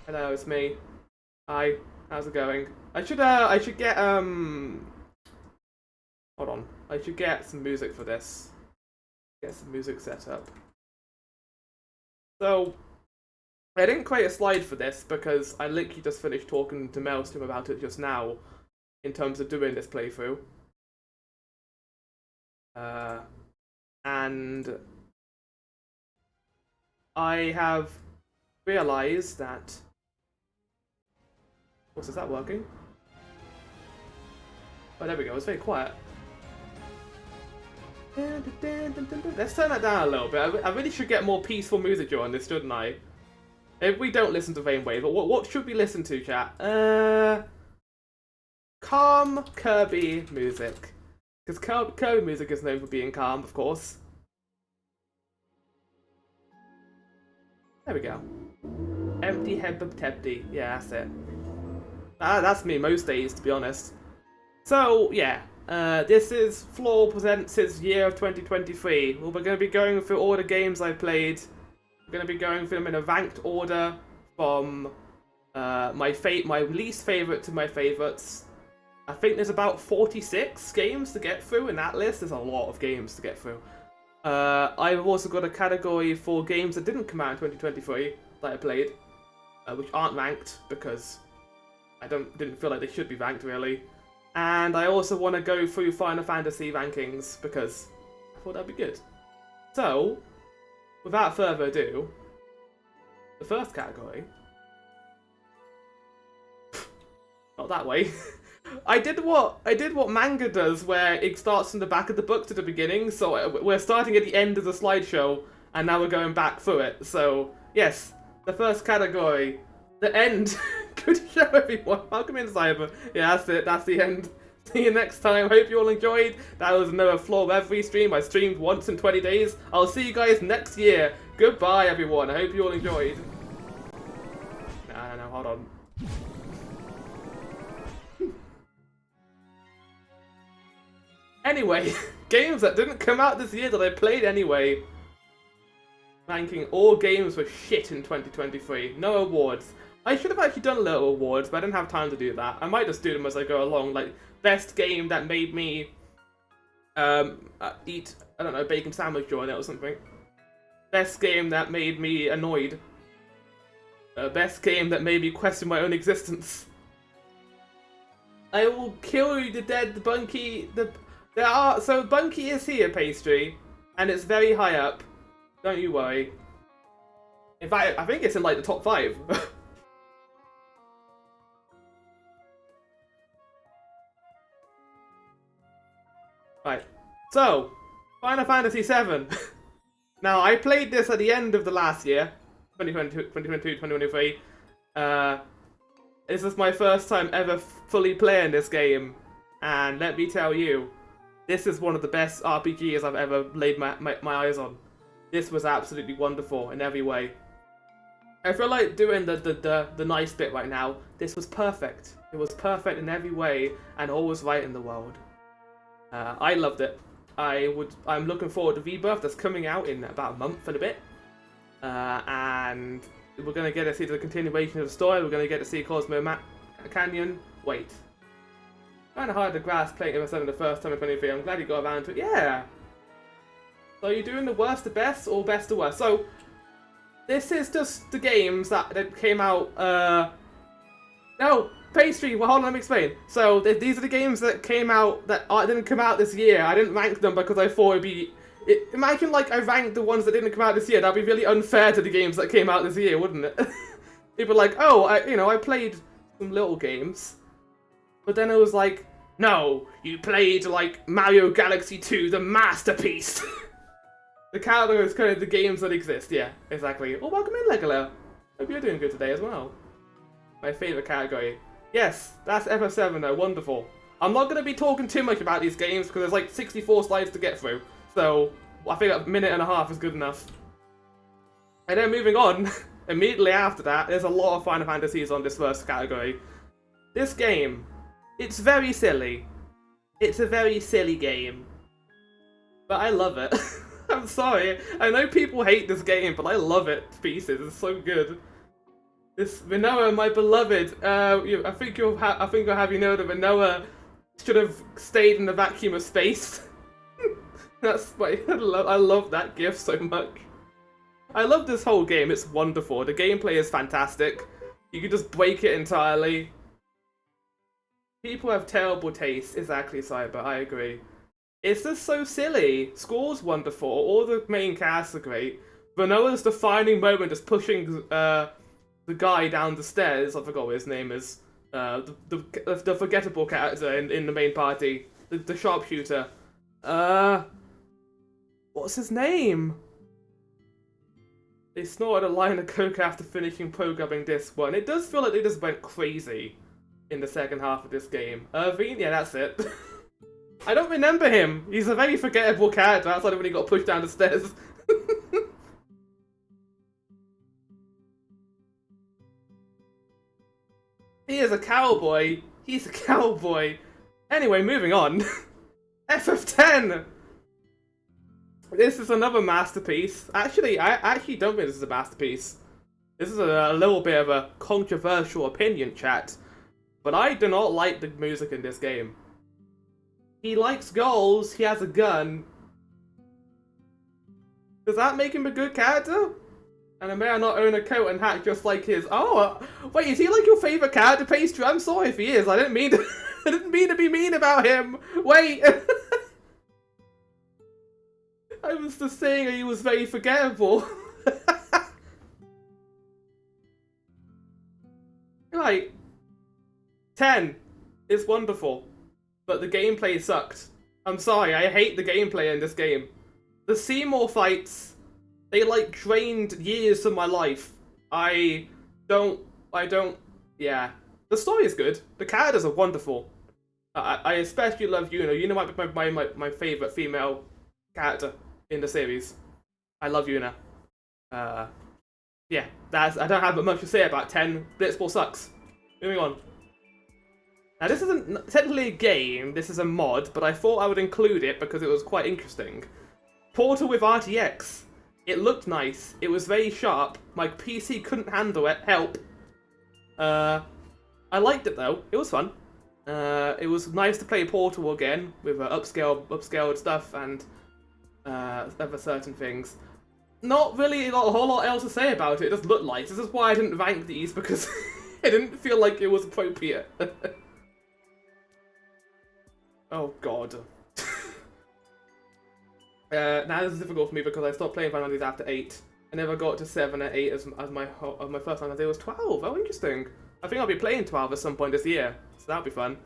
Hello, it's me. Hi, how's it going? I should get, hold on. I should get some music for this. Get some music set up. So, I didn't create a slide for this because I literally just finished talking to Maelstrom about it just now in terms of doing this playthrough. Uh, and I have realized that. Is that working? Oh, there we go. It's very quiet. Let's turn that down a little bit. I really should get more peaceful music during this, shouldn't I? If we don't listen to Rainwave, but what should we listen to, chat? Calm Kirby music. Because Kirby music is known for being calm, of course. There we go. Empty head but tempty. Yeah, that's it. That's me most days, to be honest. So, yeah. This is Floral presents his year of 2023. Well, we're going to be going through all the games I played. We're going to be going through them in a ranked order from my least favourite to my favourites. I think there's about 46 games to get through in that list. There's a lot of games to get through. I've also got a category for games that didn't come out in 2023 that I played, which aren't ranked because I didn't feel like they should be ranked really. And I also want to go through Final Fantasy rankings because I thought that'd be good. So, without further ado, the first category. Not that way. I did what manga does, where it starts from the back of the book to the beginning. So we're starting at the end of the slideshow, and now we're going back through it. So yes, the first category, the end. Good show, everyone. Welcome in, Cyber. Yeah, that's it. That's the end. See you next time. Hope you all enjoyed. That was another Floor Every stream. I streamed once in 20 days. I'll see you guys next year. Goodbye, everyone. I hope you all enjoyed. No, hold on. Anyway, games that didn't come out this year that I played anyway. Ranking all games were shit in 2023. No awards. I should have actually done a little awards, but I didn't have time to do that. I might just do them as I go along, like best game that made me eat, I don't know, bacon sandwich during it or something. Best game that made me annoyed. Best game that made me question my own existence. I will kill you, the dead, the Bunky, so Bunky is here, Pastry, and it's very high up. Don't you worry. In fact, I think it's in like the top 5. Right, so, Final Fantasy VII. Now, I played this at the end of the last year, 2022, 2023. This is my first time ever fully playing this game, and let me tell you, this is one of the best RPGs I've ever laid my eyes on. This was absolutely wonderful in every way. I feel like doing the nice bit right now. This was perfect. It was perfect in every way, and all was right in the world. I loved it. I'm looking forward to Rebirth that's coming out in about a month and a bit. And we're going to get to see the continuation of the story. We're going to get to see Cosmo Canyon. Wait. Kind of hard to grasp playing MS7 the first time in 23. I'm glad you got around to it. Yeah! So you're doing the worst to best or best to worst? So, this is just the games that came out, No! Pastry, well, hold on, let me explain. So, these are the games that came out that didn't come out this year. I didn't rank them because I thought it'd be... imagine, like, I ranked the ones that didn't come out this year. That'd be really unfair to the games that came out this year, wouldn't it? People are like, oh, I played some little games. But then it was like, no, you played, like, Mario Galaxy 2, the masterpiece. The category is kind of the games that exist, yeah, exactly. Oh, welcome in, Legolo. Hope you're doing good today as well. My favourite category. Yes, that's FF7 though, wonderful. I'm not going to be talking too much about these games because there's like 64 slides to get through. So, I think a minute and a half is good enough. And then moving on, immediately after that, there's a lot of Final Fantasies on this first category. This game, it's very silly. It's a very silly game. But I love it. I'm sorry. I know people hate this game, but I love it to pieces. It's so good. This Manoa, my beloved. I think you'll have you know that Manoa should have stayed in the vacuum of space. That's why I love that gif so much. I love this whole game. It's wonderful. The gameplay is fantastic. You can just break it entirely. People have terrible taste. Exactly, Cyber. I agree. It's just so silly. Score's wonderful. All the main casts are great. Manoa's defining moment is pushing the guy down the stairs. I forgot what his name is. The forgettable character in the main party. The sharpshooter. What's his name? They snorted a line of coke after finishing programming this one. It does feel like they just went crazy in the second half of this game. Irvine? Yeah, that's it. I don't remember him. He's a very forgettable character outside of when he got pushed down the stairs. He is a cowboy. He's a cowboy. Anyway, moving on. FF10! This is another masterpiece. Actually, I actually don't think this is a masterpiece. This is a little bit of a controversial opinion, chat. But I do not like the music in this game. He likes girls, he has a gun. Does that make him a good character? And I may or not own a coat and hat just like his. Oh, wait, is he like your favorite character, Pastry? I'm sorry if he is. I didn't mean to. I didn't mean to be mean about him. Wait. I was just saying he was very forgettable. Right. 10 is wonderful, but the gameplay sucked. I'm sorry, I hate the gameplay in this game. The Seymour fights. They, like, drained years of my life. I don't, yeah. The story is good. The characters are wonderful. I especially love Yuna. Yuna might be my favorite female character in the series. I love Yuna. Yeah, I don't have much to say about 10. Blitzball sucks. Moving on. Now, this isn't technically a game, this is a mod, but I thought I would include it because it was quite interesting. Portal with RTX. It looked nice. It was very sharp. My PC couldn't handle it. Help. I liked it though. It was fun. It was nice to play Portal again with upscaled stuff and other certain things. Not really a whole lot else to say about it. It just looked nice. This is why I didn't rank these because it didn't feel like it was appropriate. Oh god. Now this is difficult for me because I stopped playing Final Fantasy after 8. I never got to 7 and 8 as my first time. It was 12. Oh, interesting. I think I'll be playing 12 at some point this year, so that'll be fun.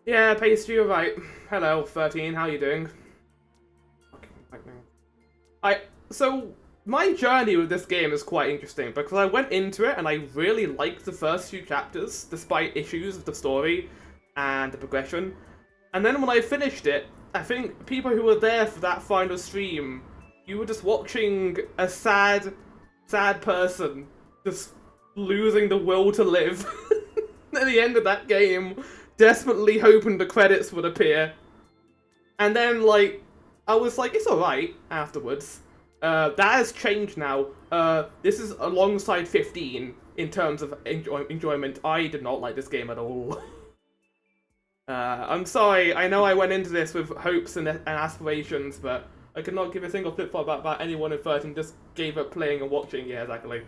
Yeah, Pastry, you're right. Hello, 13. How are you doing? So my journey with this game is quite interesting because I went into it and I really liked the first few chapters, despite issues with the story and the progression. And then when I finished it, I think people who were there for that final stream, you were just watching a sad person just losing the will to live at the end of that game, desperately hoping the credits would appear. And then, like, I was like, it's alright afterwards. That has changed now. This is alongside 15 in terms of enjoyment. I did not like this game at all. I'm sorry, I know I went into this with hopes and aspirations, but I could not give a single flip-flop about anyone in 13, just gave up playing and watching. Yeah, exactly.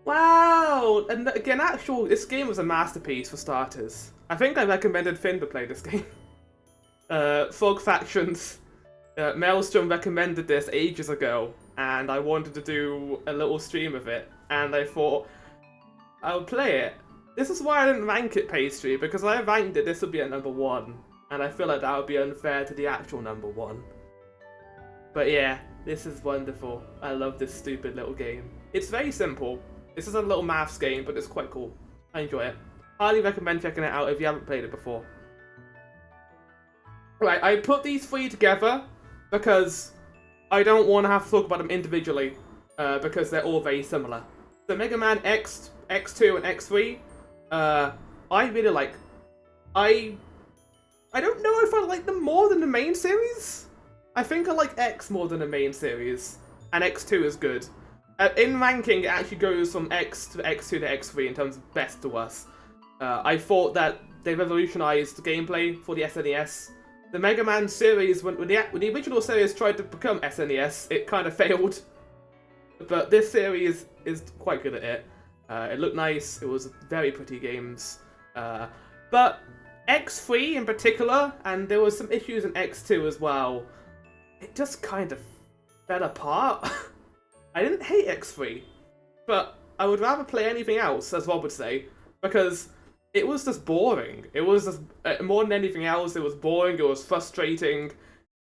Wow! And again, this game was a masterpiece for starters. I think I recommended Finn to play this game. Fog Factions. Maelstrom recommended this ages ago, and I wanted to do a little stream of it, and I thought, I'll play it. This is why I didn't rank it, Pastry, because I ranked it, this would be at number 1, and I feel like that would be unfair to the actual number 1. But yeah, this is wonderful. I love this stupid little game. It's very simple. This is a little maths game, but it's quite cool. I enjoy it. Highly recommend checking it out if you haven't played it before. Right, I put these 3 together because I don't want to have to talk about them individually, because they're all very similar. So Mega Man X, X2, and X3, I really like. I don't know if I like them more than the main series. I think I like X more than the main series, and X2 is good. In ranking, it actually goes from X to X2 to X3 in terms of best to worst. I thought that they revolutionized the gameplay for the SNES. The Mega Man series, when the original series tried to become SNES, it kind of failed. But this series is quite good at it. It looked nice, it was very pretty games. But X3 in particular, and there was some issues in X2 as well, it just kind of fell apart. I didn't hate X3, but I would rather play anything else, as Rob would say, because it was just boring. It was just, more than anything else, it was boring, it was frustrating.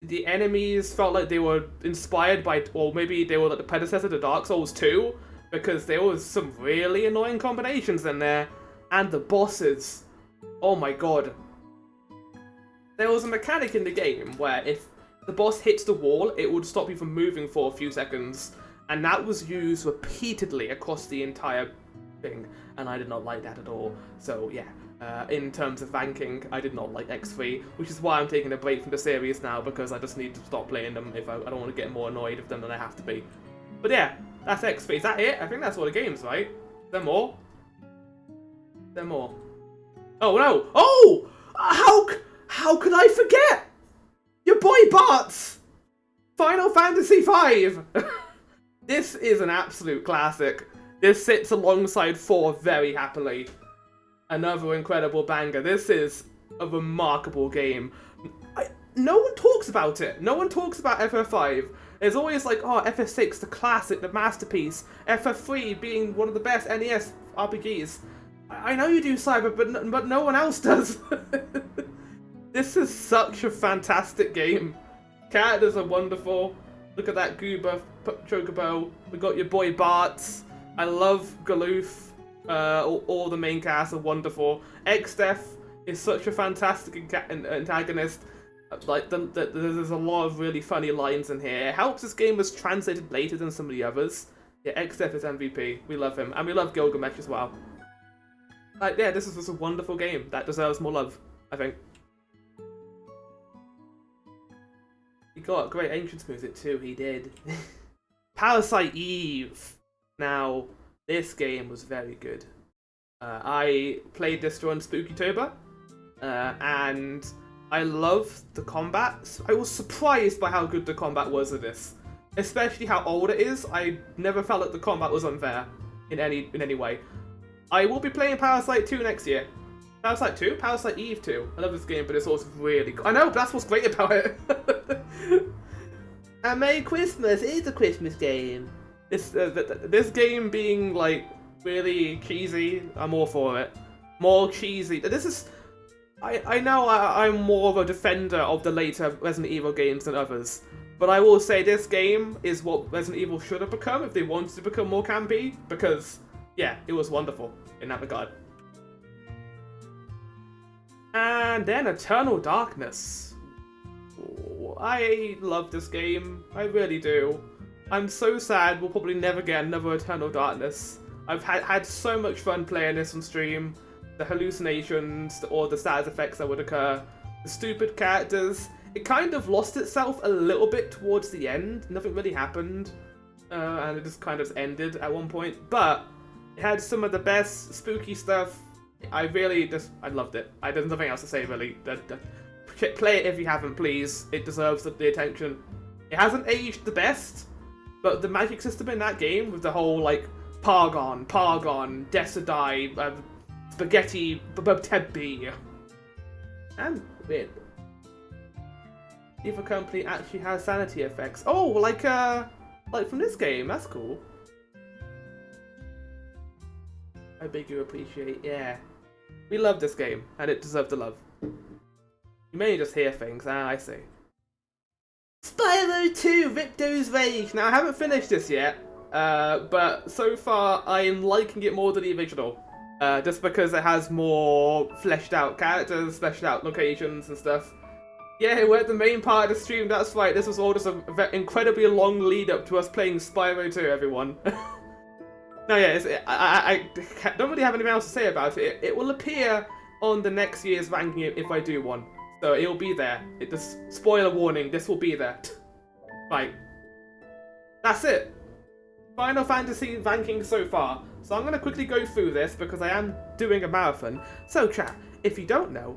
The enemies felt like they were inspired by, or maybe they were like the predecessor to Dark Souls 2, because there was some really annoying combinations in there, and the bosses, oh my god. There was a mechanic in the game where if the boss hits the wall, it would stop you from moving for a few seconds, and that was used repeatedly across the entire thing, and I did not like that at all. So yeah, in terms of ranking, I did not like X3, which is why I'm taking a break from the series now, because I just need to stop playing them if I don't want to get more annoyed with them than I have to be. But yeah, that's X3. Is that it? I think that's all the games, right? Is there more? Is there more? Oh no! Oh! How could I forget? Your boy Bart's Final Fantasy V! This is an absolute classic. This sits alongside 4 very happily. Another incredible banger. This is a remarkable game. No one talks about it. No one talks about FF5. There's always like, oh, FF6, the classic, the masterpiece. FF3 being one of the best NES RPGs. I know you do, Cyber, but no one else does. This is such a fantastic game. Characters are wonderful. Look at that Goober Chocobo. We got your boy Bartz. I love Galoof. All the main cast are wonderful. X-Def is such a fantastic antagonist. Like, there's a lot of really funny lines in here. It helps this game was translated later than some of the others. Yeah, X-Def is MVP. We love him. And we love Gilgamesh as well. Like, yeah, this is just a wonderful game that deserves more love, I think. He got great entrance music too, he did. Parasite Eve. Now, this game was very good. I played this during Spookytober, and I loved the combat. I was surprised by how good the combat was of this. Especially how old it is. I never felt like the combat was unfair in any way. I will be playing Parasite 2 next year. Parasite 2? Parasite Eve 2. I love this game, but it's also really cool. I know, that's what's great about it. And Merry Christmas! It is a Christmas game. This game being, like, really cheesy, I'm all for it. More cheesy. This is... I know I'm more of a defender of the later Resident Evil games than others, but I will say this game is what Resident Evil should have become if they wanted to become more campy, because, yeah, it was wonderful in that regard. And then Eternal Darkness. I love this game. I really do. I'm so sad we'll probably never get another Eternal Darkness. I've had so much fun playing this on stream. The hallucinations, or the status effects that would occur. The stupid characters. It kind of lost itself a little bit towards the end. Nothing really happened. And it just kind of ended at one point. But it had some of the best spooky stuff. I loved it. There's nothing else to say, really. Play it if you haven't, please. It deserves the attention. It hasn't aged the best, but the magic system in that game, with the whole, like, Pargon, Decidai, Spaghetti, Tebby, and weird. Evil Company actually has sanity effects. Oh, like from this game. That's cool. I beg you appreciate, yeah. We love this game, and it deserves the love. You may just hear things, I see. Spyro 2, Ripto's Rage! Now, I haven't finished this yet, but so far I am liking it more than the original. Just because it has more fleshed out characters, fleshed out locations and stuff. Yeah, we're at the main part of the stream, that's right, this was all just an incredibly long lead up to us playing Spyro 2, everyone. No, yeah, I don't really have anything else to say about it. It will appear on the next year's ranking if I do one. So it'll be there. Spoiler warning, this will be there. Right. That's it. Final Fantasy ranking so far. So I'm going to quickly go through this because I am doing a marathon. So chat, if you don't know,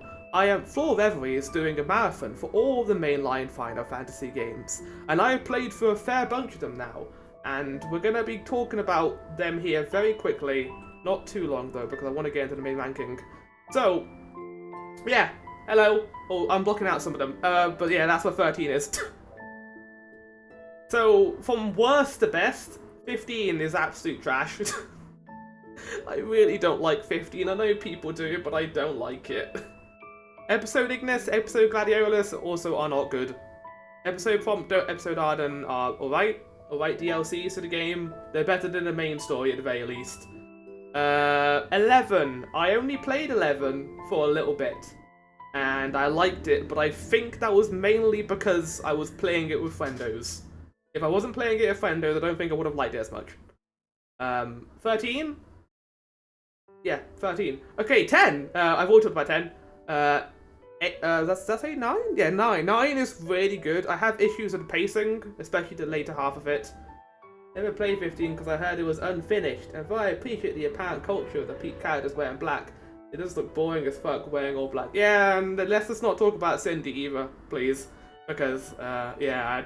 Floral is doing a marathon for all the mainline Final Fantasy games. And I've played through a fair bunch of them now. And we're going to be talking about them here very quickly. Not too long though, because I want to get into the main ranking. So, yeah, hello. Oh, I'm blocking out some of them. But yeah, that's what 13 is. So, from worst to best, 15 is absolute trash. I really don't like 15. I know people do, but I don't like it. Episode Ignis, Episode Gladiolus also are not good. Episode Prompt, Episode Arden are alright. Alright DLCs to the game. They're better than the main story at the very least. 11. I only played 11 for a little bit. And I liked it, but I think that was mainly because I was playing it with friendos. If I wasn't playing it with friendos, I don't think I would have liked it as much. 13? Yeah, 13. Okay, 10! I've already talked about 10. That's 8, 9? Yeah, 9. 9 is really good. I have issues with the pacing, especially the later half of it. Never played 15 because I heard it was unfinished, and though I appreciate the apparent culture of the peak characters wearing black, it does look boring as fuck wearing all black. Yeah, and let's not talk about Cindy either, please. Because, yeah,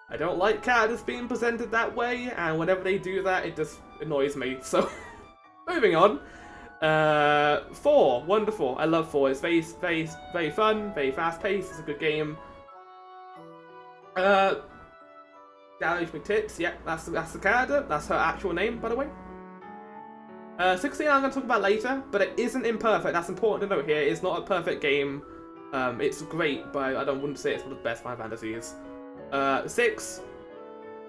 I don't like characters being presented that way, and whenever they do that, it just annoys me. So, moving on. 4, wonderful. I love 4. It's very fun, very fast-paced. It's a good game. Garage McTits. Yeah, that's the character. That's her actual name, by the way. 16 I'm going to talk about later, but it isn't imperfect. That's important to note here. It's not a perfect game. It's great, but I wouldn't say it's one of the best Final Fantasies. 6,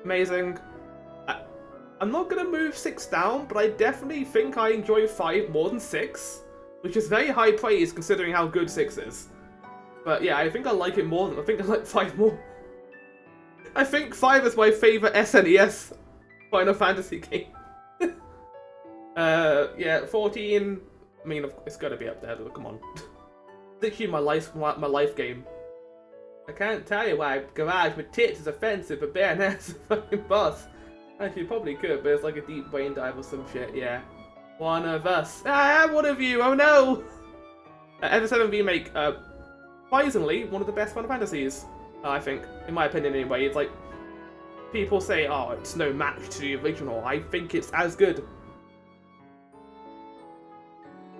amazing. I'm not going to move 6 down, but I definitely think I enjoy 5 more than 6, which is very high praise considering how good 6 is. But yeah, I think I like it more. I think I like 5 more. I think 5 is my favourite SNES Final Fantasy game. Yeah, 14. I mean, it's got to be up there. Come on, literally my life game. I can't tell you why Garage with Tits is offensive, but Bayonet's a fucking boss. Actually, you probably could, but it's like a deep brain dive or some shit. Yeah, one of us. I am one of you. Oh no. Ever 7 remake. Surprisingly, one of the best Final Fantasies. I think, in my opinion, anyway. It's like people say, "Oh, it's no match to the original." I think it's as good.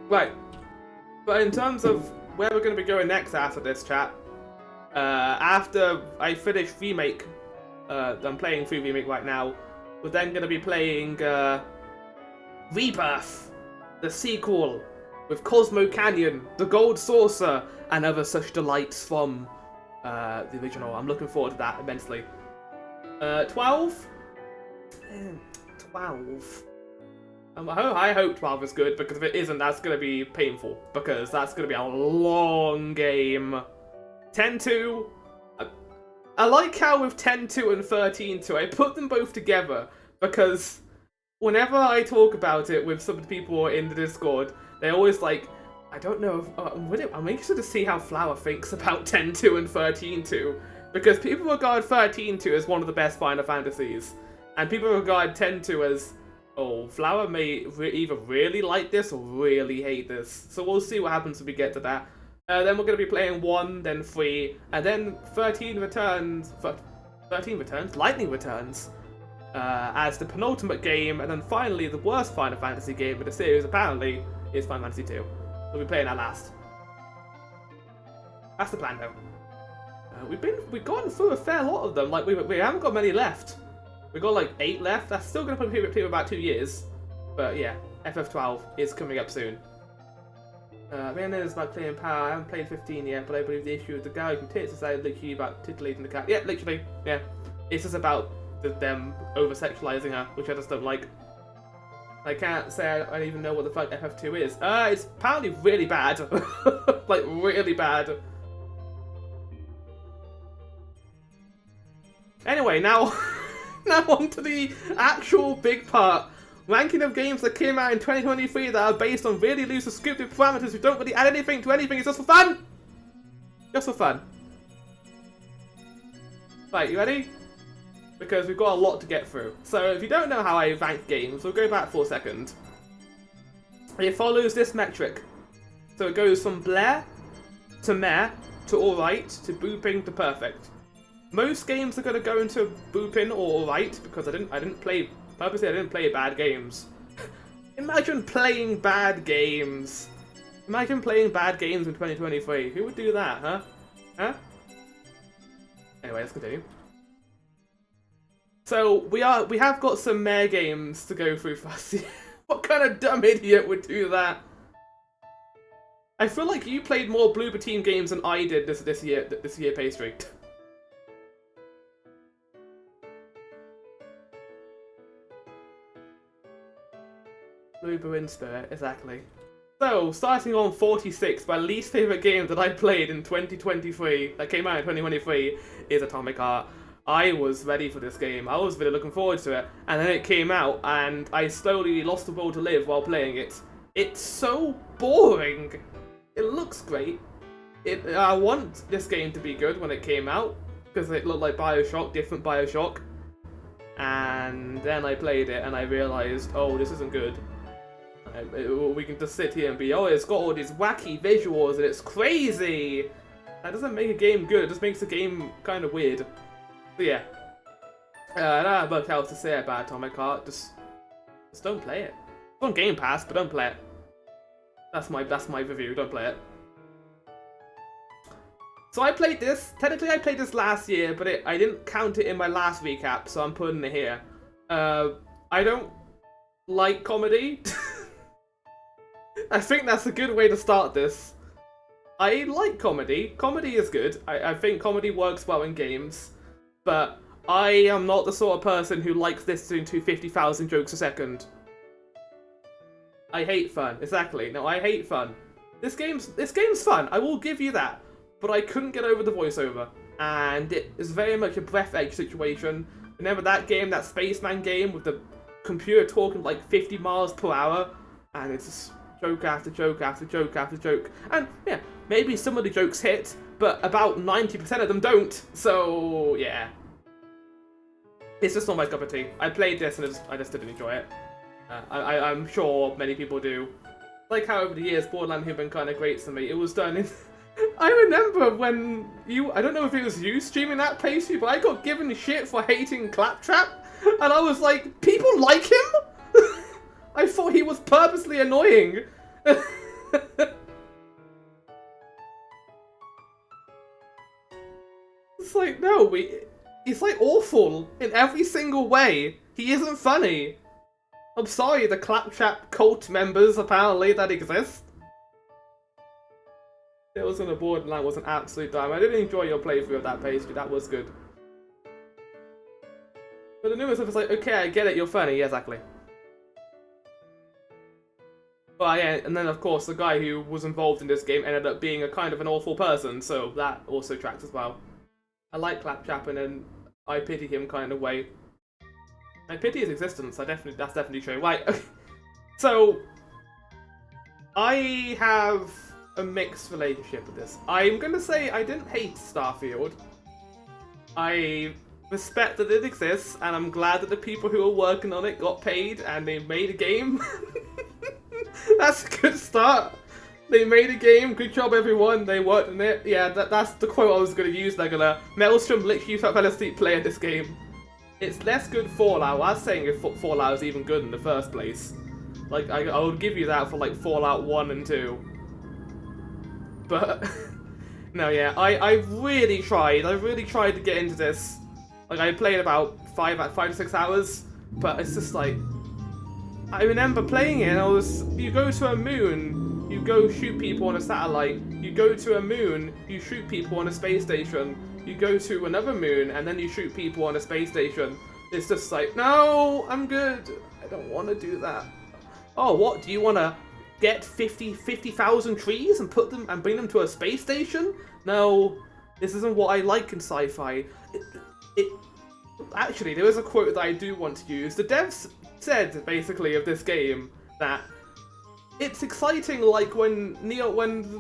Right, but in terms of where we're going to be going next after this chat, after I finish Remake, I'm playing through Remake right now, we're then going to be playing Rebirth, the sequel, with Cosmo Canyon, the Gold Saucer, and other such delights from the original. I'm looking forward to that immensely. 12? 12... I hope 12 is good, because if it isn't, that's going to be painful, because that's going to be a long game. 10-2. I like how with 10-2 and 13-2, I put them both together, because whenever I talk about it with some of the people in the Discord, they're always like, I don't know, I'm interested to see how Flower thinks about 10-2 and 13-2, because people regard 13-2 as one of the best Final Fantasies, and people regard 10-2 as, oh, Flower may either really like this or really hate this. So we'll see what happens when we get to that. Then we're going to be playing 1, then 3, and then 13 returns. 13 returns? Lightning returns. As the penultimate game, and then finally the worst Final Fantasy game in the series apparently is Final Fantasy 2. We'll be playing that last. That's the plan though. We've gone through a fair lot of them. Like we haven't got many left. We've got like 8 left. That's still going to put people about 2 years. But yeah, FF12 is coming up soon. Man, it's about clearing power. I haven't played 15 yet, but I believe the issue with the guy who tits is literally about titillating the cat. Yeah, literally. Yeah. It's just about them over-sexualizing her, which I just don't like. I can't say I don't even know what the fuck FF2 is. It's apparently really bad. Like, really bad. Anyway, now... Now on to the actual big part. Ranking of games that came out in 2023 that are based on really loose scripted parameters who don't really add anything to anything. It's just for fun! Just for fun. Right, you ready? because we've got a lot to get through. So if you don't know how I rank games, we'll go back for a second. It follows this metric. So it goes from bleh to meh to alright to booping to perfect. Most games are going to go into booping or alright because I didn't play bad games. Imagine playing bad games. Imagine playing bad games in 2023. Who would do that, huh? Huh? Anyway, let's continue. So we have got some meh games to go through first. What kind of dumb idiot would do that? I feel like you played more Bloober Team games than I did this year, Pastry. Bloober in spirit, exactly. So, starting on 46, my least favourite game that I played in 2023, that came out in 2023, is Atomic Heart. I was ready for this game. I was really looking forward to it. And then it came out, and I slowly lost the will to live while playing it. It's so boring. It looks great. I want this game to be good when it came out, because it looked like Bioshock, different Bioshock. And then I played it, and I realised, oh, this isn't good. We can just sit here and be, oh, it's got all these wacky visuals, and it's crazy! That doesn't make a game good, it just makes the game kind of weird. So yeah. I don't have much else to say about Atomic Heart, just don't play it. It's on Game Pass, but don't play it. That's my review, don't play it. So I played this, technically I played this last year, but I didn't count it in my last recap, so I'm putting it here. I don't like comedy. I think that's a good way to start this. I like comedy. Comedy is good. I think comedy works well in games. But I am not the sort of person who likes listening to 50,000 jokes a second. I hate fun. Exactly. No, I hate fun. This game's fun. I will give you that. But I couldn't get over the voiceover. And it is very much a breath edge situation. Remember that game, that Spaceman game, with the computer talking like 50 miles per hour? And it's just joke after joke after joke after joke. And yeah, maybe some of the jokes hit, but about 90% of them don't. So yeah. It's just not my cup of tea. I played this and I just didn't enjoy it. I'm sure many people do. Like how over the years, Borderlands have been kind of great to me. It was done in... I remember when I don't know if it was you streaming that Pastry, but I got given shit for hating Claptrap. And I was like, people like him? I thought he was purposely annoying. It's like, no, he's like awful in every single way. He isn't funny. I'm sorry, the Claptrap cult members apparently that exist. It was on the board and that was an absolute dime. I did enjoy your playthrough of that Pastry, that was good. But the newest stuff is like, okay, I get it, you're funny, yeah, exactly. But yeah, and then of course the guy who was involved in this game ended up being a kind of an awful person, so that also tracks as well. I like Claptrap and then I pity him kind of way. I pity his existence, that's definitely true. Right, okay. So, I have a mixed relationship with this. I'm gonna say I didn't hate Starfield. I respect that it exists, and I'm glad that the people who were working on it got paid and they made a game. That's a good start. They made a game, good job everyone, they worked on it. Yeah, that's the quote I was going to use. They're gonna, Maelstrom literally fell asleep playing this game. It's less good Fallout. I was saying if Fallout was even good in the first place. Like, I would give you that for like Fallout 1 and 2. But, no, yeah, I really tried to get into this. Like, I played about 5 to 6 hours, but it's just like, I remember playing it and you go to a moon, you go shoot people on a satellite, you go to a moon, you shoot people on a space station, you go to another moon, and then you shoot people on a space station. It's just like, no, I'm good. I don't want to do that. Oh, what? Do you want to get 50,000 trees and put them and bring them to a space station? No, this isn't what I like in sci-fi. Actually, there is a quote that I do want to use. The devs said, basically, of this game, that it's exciting like when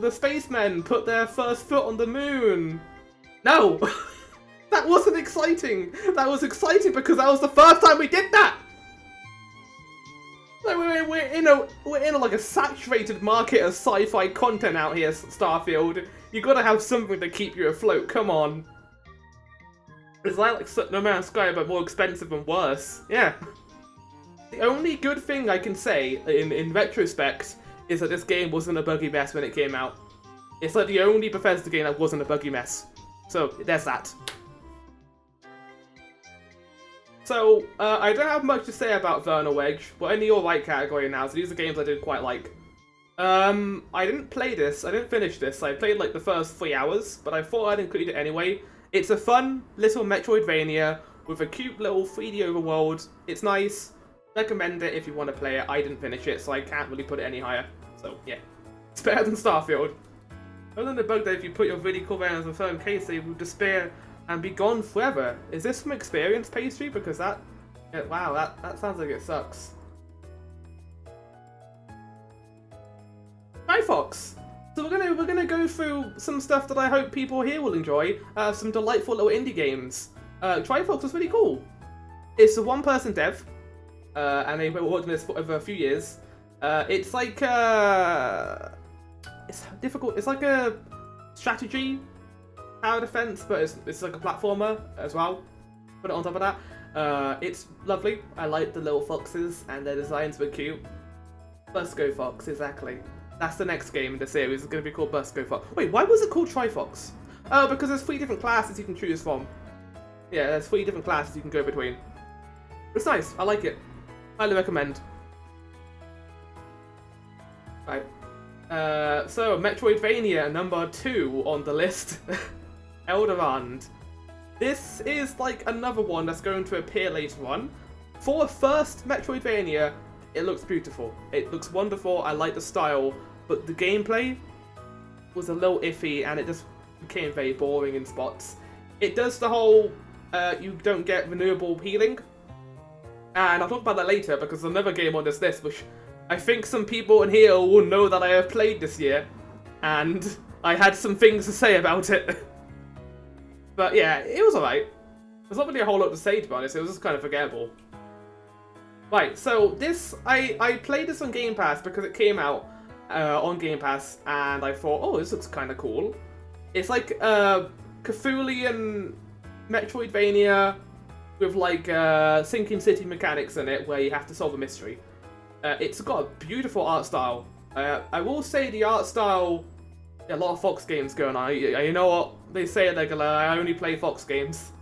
the spacemen put their first foot on the moon. No! That wasn't exciting. That was exciting because that was the first time we did that. Like we're in like a saturated market of sci-fi content out here, Starfield. You gotta have something to keep you afloat. Come on. It's like No Man's Sky, but more expensive and worse. Yeah. The only good thing I can say in retrospect is that this game wasn't a buggy mess when it came out. It's like the only Bethesda game that wasn't a buggy mess. So there's that. So, I don't have much to say about Vernal Wedge. We're in the alright category now, so these are games I did quite like. I didn't play this, I didn't finish this. I played like the first 3 hours, but I thought I'd include it anyway. It's a fun little Metroidvania with a cute little 3D overworld. It's nice. Recommend it if you want to play it. I didn't finish it, so I can't really put it any higher. So, yeah. It's better than Starfield. Other than the bug that if you put your really cool rounds in a firm case, they will despair and be gone forever. Is this from experience, Pastry? Because that... Yeah, wow, that sounds like it sucks. Hi, Fox! So we're gonna go through some stuff that I hope people here will enjoy. Some delightful little indie games. Trifox was really cool. It's a one-person dev, and they've been working on this for over a few years. It's like it's difficult. It's like a strategy tower defense, but it's like a platformer as well. Put it on top of that. It's lovely. I like the little foxes, and their designs were cute. Busco Fox, exactly. That's the next game in the series. It's going to be called Busco Fox. Wait, why was it called Trifox? Oh, because there's 3 different classes you can choose from. Yeah, there's 3 different classes you can go between. It's nice. I like it. Highly recommend. Right. So, Metroidvania number 2 on the list. Eldorand. This is like another one that's going to appear later on. For a first Metroidvania, it looks beautiful. It looks wonderful. I like the style, but the gameplay was a little iffy, and it just became very boring in spots. It does the whole you don't get renewable healing, and I'll talk about that later because there's another game on this list which I think some people in here will know that I have played this year, and I had some things to say about it. But yeah, it was alright. There's not really a whole lot to say, to be honest. It was just kind of forgettable. Right, so this, I played this on Game Pass because it came out on Game Pass, and I thought, oh, this looks kind of cool. It's like a Cthulhian Metroidvania with like sinking city mechanics in it, where you have to solve a mystery. It's got a beautiful art style. I will say the art style, a lot of Fox games going on. You know what they say at regular, I only play Fox games.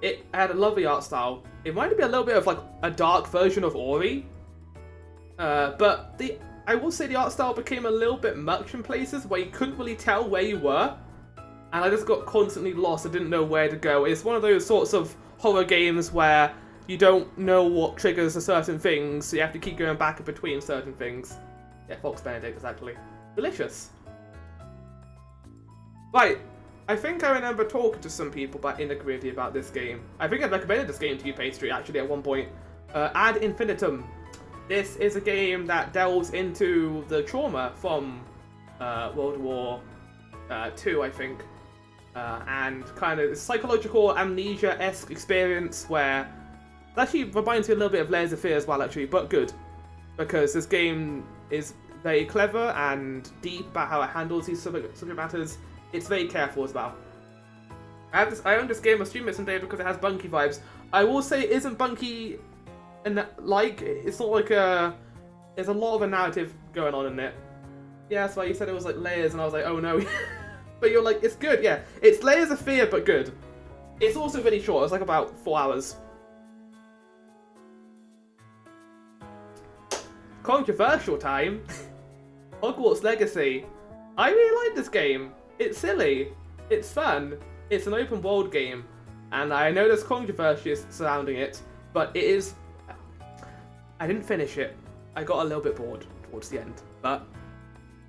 It had a lovely art style. It reminded me a little bit of like a dark version of Ori. But I will say the art style became a little bit much in places where you couldn't really tell where you were. And I just got constantly lost. I didn't know where to go. It's one of those sorts of horror games where you don't know what triggers a certain things, so you have to keep going back in between certain things. Yeah, Fox Benedict, exactly. Delicious. Right. I think I remember talking to some people in the community about this game. I think I recommended this game to you, Pastry, actually, at one point. Ad Infinitum. This is a game that delves into the trauma from World War II, I think. And kind of psychological amnesia-esque experience where it actually reminds me a little bit of Layers of Fear as well, actually, but good. Because this game is very clever and deep about how it handles these subject matters. It's very careful as well. I own this game, I'll stream it someday because it has Bunky vibes. I will say it isn't Bunky, and like, it's not like there's a lot of a narrative going on in it. Yeah, that's why you said it was like Layers, and I was like, oh no. But you're like, it's good, yeah. It's Layers of Fear, but good. It's also really short, it's like about 4 hours. Controversial time. Hogwarts Legacy. I really like this game. It's silly, it's fun, it's an open world game, and I know there's controversy surrounding it, but it is... I didn't finish it. I got a little bit bored towards the end, but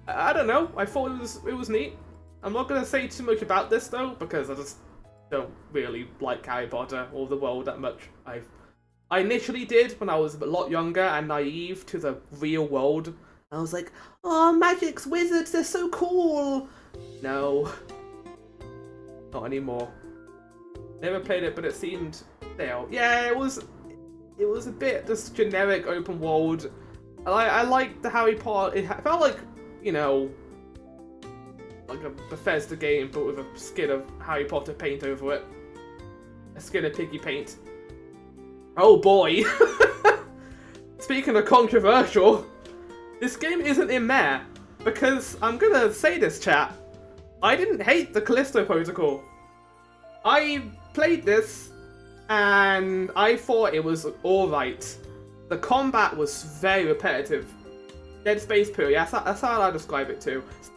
I don't know, I thought it was neat. I'm not going to say too much about this though, because I just don't really like Harry Potter or the world that much. I initially did when I was a lot younger and naive to the real world. I was like, oh, magic's wizards, they're so cool! No. Not anymore. Never played it, but it seemed stale. Yeah, it was a bit just generic open world. I liked the Harry Potter. It felt like, you know, like a Bethesda game, but with a skin of Harry Potter paint over it. A skin of piggy paint. Oh boy! Speaking of controversial, this game isn't in there, because I'm gonna say this, chat. I didn't hate the Callisto Protocol. I played this, and I thought it was alright. The combat was very repetitive. Dead Space 2, yeah, that's how I describe it too. It's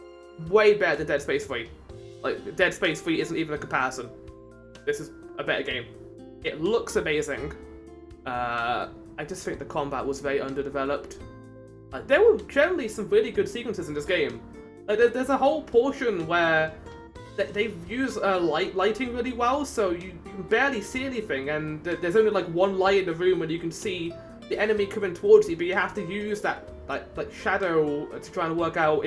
way better than Dead Space 3. Like, Dead Space 3 isn't even a comparison. This is a better game. It looks amazing. I just think the combat was very underdeveloped. There were generally some really good sequences in this game. There's a whole portion where they've used lighting really well, so you can barely see anything, and there's only like one light in the room and you can see the enemy coming towards you, but you have to use that like shadow to try and work out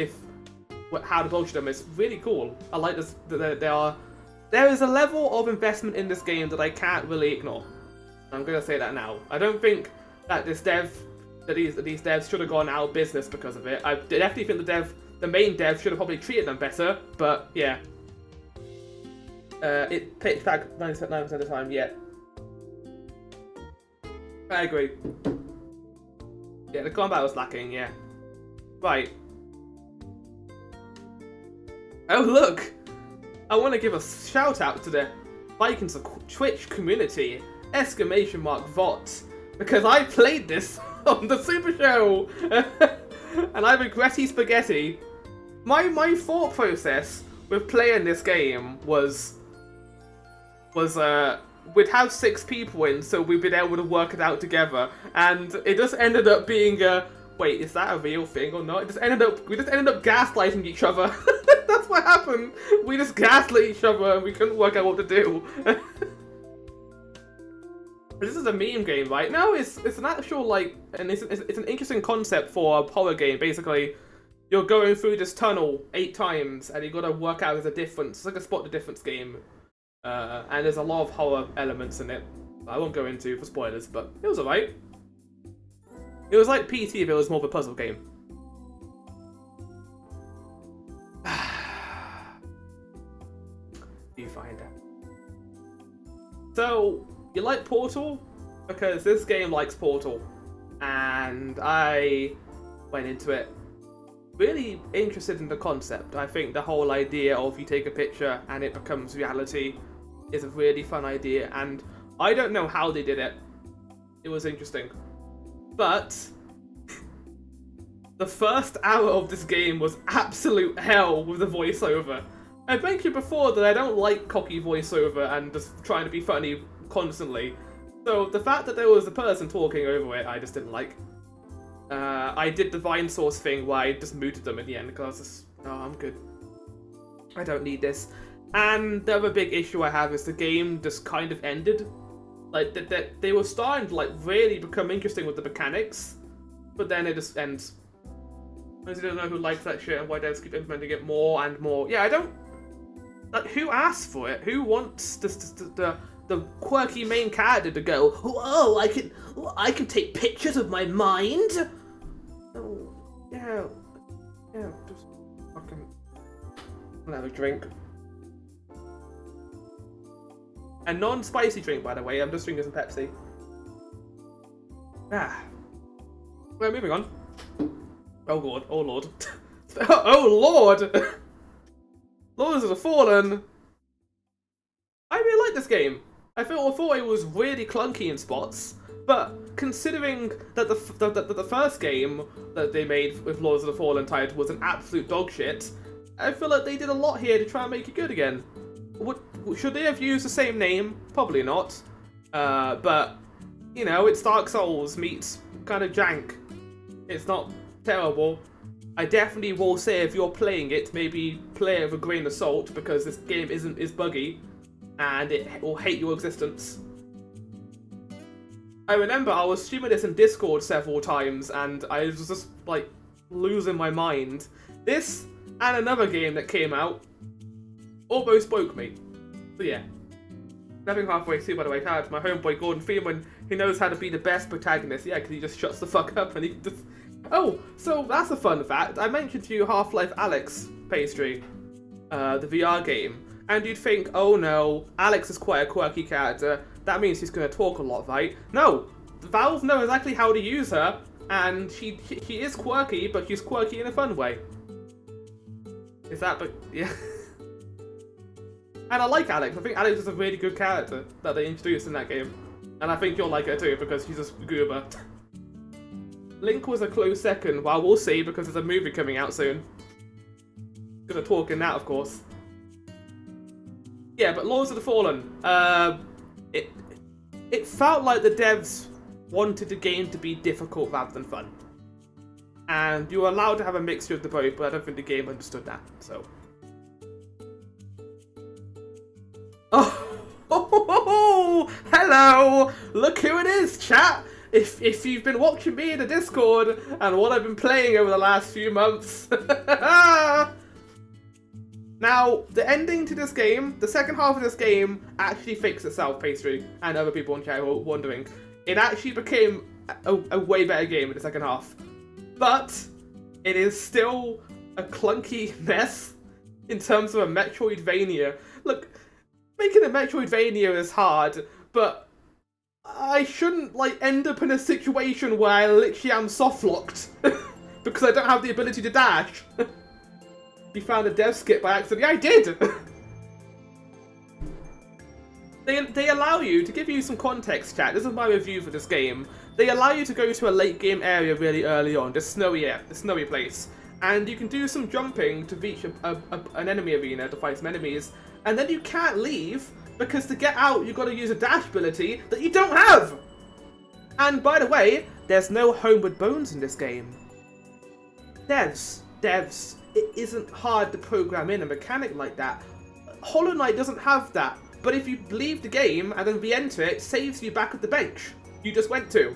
how to dodge them. It's really cool. I like this. There is a level of investment in this game that I can't really ignore. I'm gonna say that now. I don't think that these devs should have gone out of business because of it. I definitely think the main dev should have probably treated them better, but yeah. It takes back 99% of the time, yeah. I agree. Yeah, the combat was lacking, yeah. Right. Oh look! I want to give a shout out to the Vikings of Twitch community! !VOT! Because I played this on the Super Show! And I regretty spaghetti. My thought process with playing this game was we'd have 6 people in, so we'd be able to work it out together, and it just ended up being wait, is that a real thing or not? We just ended up gaslighting each other. That's what happened. We just gaslit each other and we couldn't work out what to do. This is a meme game, right? No, it's an actual, like, and it's an interesting concept for a horror game. Basically, you're going through this tunnel 8 times, and you got to work out there's a difference. It's like a spot the difference game, and there's a lot of horror elements in it. I won't go into for spoilers, but it was alright. It was like PT if it was more of a puzzle game. You find out. So, you like Portal? Because this game likes Portal. And I went into it really interested in the concept. I think the whole idea of you take a picture and it becomes reality is a really fun idea. And I don't know how they did it. It was interesting. But the first hour of this game was absolute hell with the voiceover. I mentioned before that I don't like cocky voiceover and just trying to be funny constantly. So the fact that there was a person talking over it, I just didn't like. I did the Vine Source thing where I just muted them at the end because I was just, no, I'm good. I don't need this. And the other big issue I have is the game just kind of ended. Like, they were starting to, like, really become interesting with the mechanics, but then it just ends. I just don't know who likes that shit and why devs keep implementing it more and more. Yeah, I don't... Like, who asked for it? Who wants the quirky main character to go, oh, I can take pictures of my mind? Oh, yeah, just fucking... I'll have a drink. A non-spicy drink, by the way. I'm just drinking some Pepsi. Well, moving on. Oh lord, oh lord. Oh lord! Lords of the Fallen! I really like this game. I thought it was really clunky in spots, but considering that the first game that they made with Lords of the Fallen title was an absolute dog shit, I feel like they did a lot here to try and make it good again. Should they have used the same name? Probably not. But, you know, it's Dark Souls meets kind of jank. It's not terrible. I definitely will say if you're playing it, maybe play it with a grain of salt, because this game is buggy, and it will hate your existence. I remember I was streaming this in Discord several times, and I was just, like, losing my mind. This, and another game that came out, almost broke me. So yeah. Nothing halfway through, by the way. Shout out to my homeboy Gordon Freeman. He knows how to be the best protagonist. Yeah, because he just shuts the fuck up and he just... Oh, so that's a fun fact. I mentioned to you Half-Life Alyx Pastry, the VR game. And you'd think, oh no, Alex is quite a quirky character. That means she's going to talk a lot, right? No! Valve know exactly how to use her. And she is quirky, but she's quirky in a fun way. Is that... but yeah. And I like Alex. I think Alex is a really good character that they introduced in that game. And I think you'll like her too, because she's a goober. Link was a close second. Well, we'll see, because there's a movie coming out soon. Gonna talk in that, of course. Yeah, but Lords of the Fallen. It felt like the devs wanted the game to be difficult rather than fun. And you were allowed to have a mixture of the both, but I don't think the game understood that, so... Oh, hello! Look who it is, chat! If you've been watching me in the Discord and what I've been playing over the last few months. Now, the ending to this game, the second half of this game, actually fixed itself, Pastry, and other people in chat were wondering. It actually became a way better game in the second half. But it is still a clunky mess in terms of a Metroidvania. Look, making a Metroidvania is hard, but I shouldn't, end up in a situation where I literally am soft-locked because I don't have the ability to dash. You found a dev skip by accident. Yeah, I did! They allow you, to give you some context, chat, this is my review for this game, they allow you to go to a late game area really early on, the snowy place, and you can do some jumping to reach an enemy arena to fight some enemies, and then you can't leave, because to get out you've got to use a dash ability that you don't have! And by the way, there's no Homeward Bones in this game. Devs, it isn't hard to program in a mechanic like that. Hollow Knight doesn't have that, but if you leave the game and then re-enter it, saves you back at the bench you just went to.